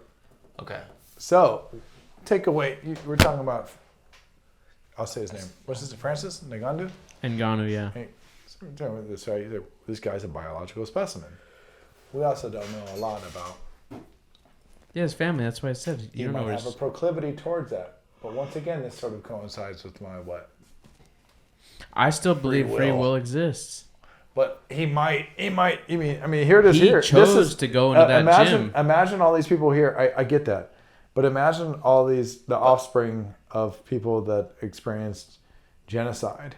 Okay. So, take away. We're talking about. I'll say his name. What's his name? Francis Ngannou? Ngannou, yeah. Hey, so we're talking about this, right? This guy's a biological specimen. We also don't know a lot about. Yeah, his family. That's why I said You don't might know. have a proclivity towards that, but once again, this sort of coincides with my what? I still believe free will exists. But he might. I mean, here it is. He here. chose to go into that gym. Imagine all these people here. I get that, but imagine all the offspring of people that experienced genocide,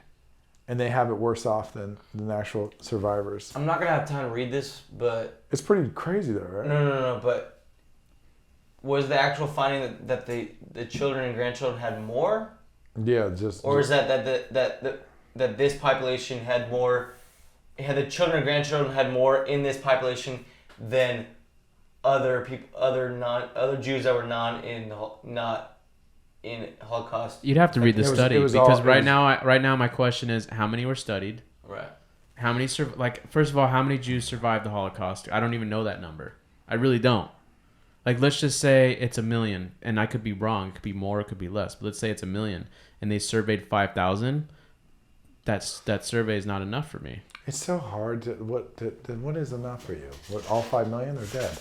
and they have it worse off than the actual survivors. I'm not gonna have time to read this, but it's pretty crazy, though, right? No. But was the actual finding that the children and grandchildren had more? Yeah, or is that this population had more? Had the children and grandchildren had more in this population than other people, other Jews that were not in Holocaust? You'd have to read the study because right now my question is how many were studied? Right. How many first of all, how many Jews survived the Holocaust? I don't even know that number. I really don't. Let's just say it's 1 million, and I could be wrong. It could be more, it could be less. But let's say it's 1 million, and they surveyed 5,000. That survey is not enough for me. It's so hard what is enough for you? What, all 5 million are dead?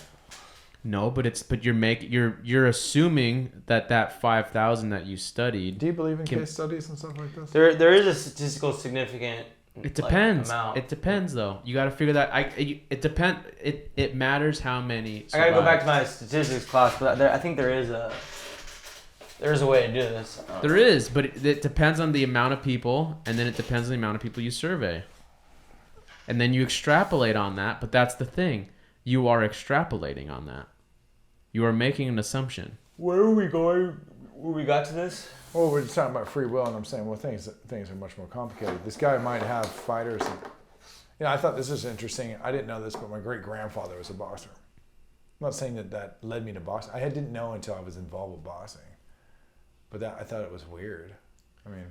No, but you're assuming that 5,000 that you studied. Do you believe in case studies and stuff like this? There is a statistical significant. It depends. Amount. It depends though. You got to figure that. It matters how many. Survive. I gotta go back to my statistics class, but I think there is a way to do this. There is, but it depends on the amount of people, and then it depends on the amount of people you survey. And then you extrapolate on that, but that's the thing. You are extrapolating on that. You are making an assumption. Where are we going when we got to this? Well, we're just talking about free will, and I'm saying, well, things are much more complicated. This guy might have fighters. I thought this was interesting. I didn't know this, but my great-grandfather was a boxer. I'm not saying that led me to boxing. I didn't know until I was involved with boxing. But I thought it was weird. I mean...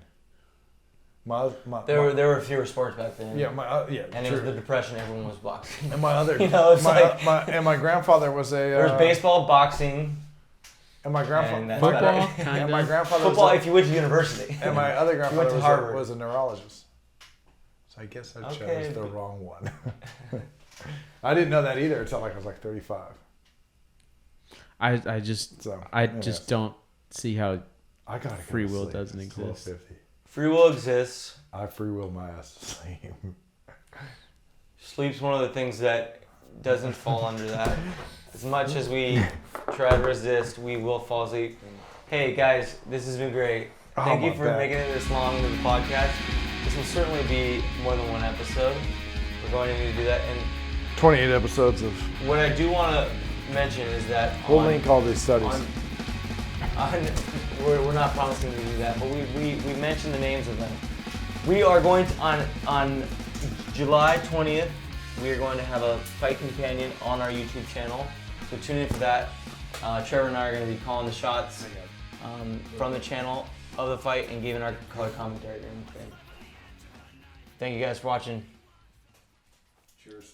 There were fewer sports back then. Yeah, and it was the Depression. Everyone was boxing. And my other, my grandfather was a. There was baseball, boxing, and my grandfather football. And my grandfather football. If you went to university. And my other grandfather was a neurologist. So I guess I chose the wrong one. I didn't know that either until I was 35. I just don't see how free will doesn't exist. Free will exists. I free will my ass to sleep. Sleep's one of the things that doesn't fall under that. As much as we try to resist, we will fall asleep. Hey guys, this has been great. Thank you for making it this long into the podcast. this will certainly be more than one episode. We're going to do that. And 28 episodes of. What I do want to mention is that we'll link all these studies. We're not promising to do that, but we mentioned the names of them. We are going to on July 20th. We are going to have a fight companion on our YouTube channel, so tune in for that. Trevor and I are going to be calling the shots from the channel of the fight and giving our color commentary during the thing. Thank you guys for watching. Cheers.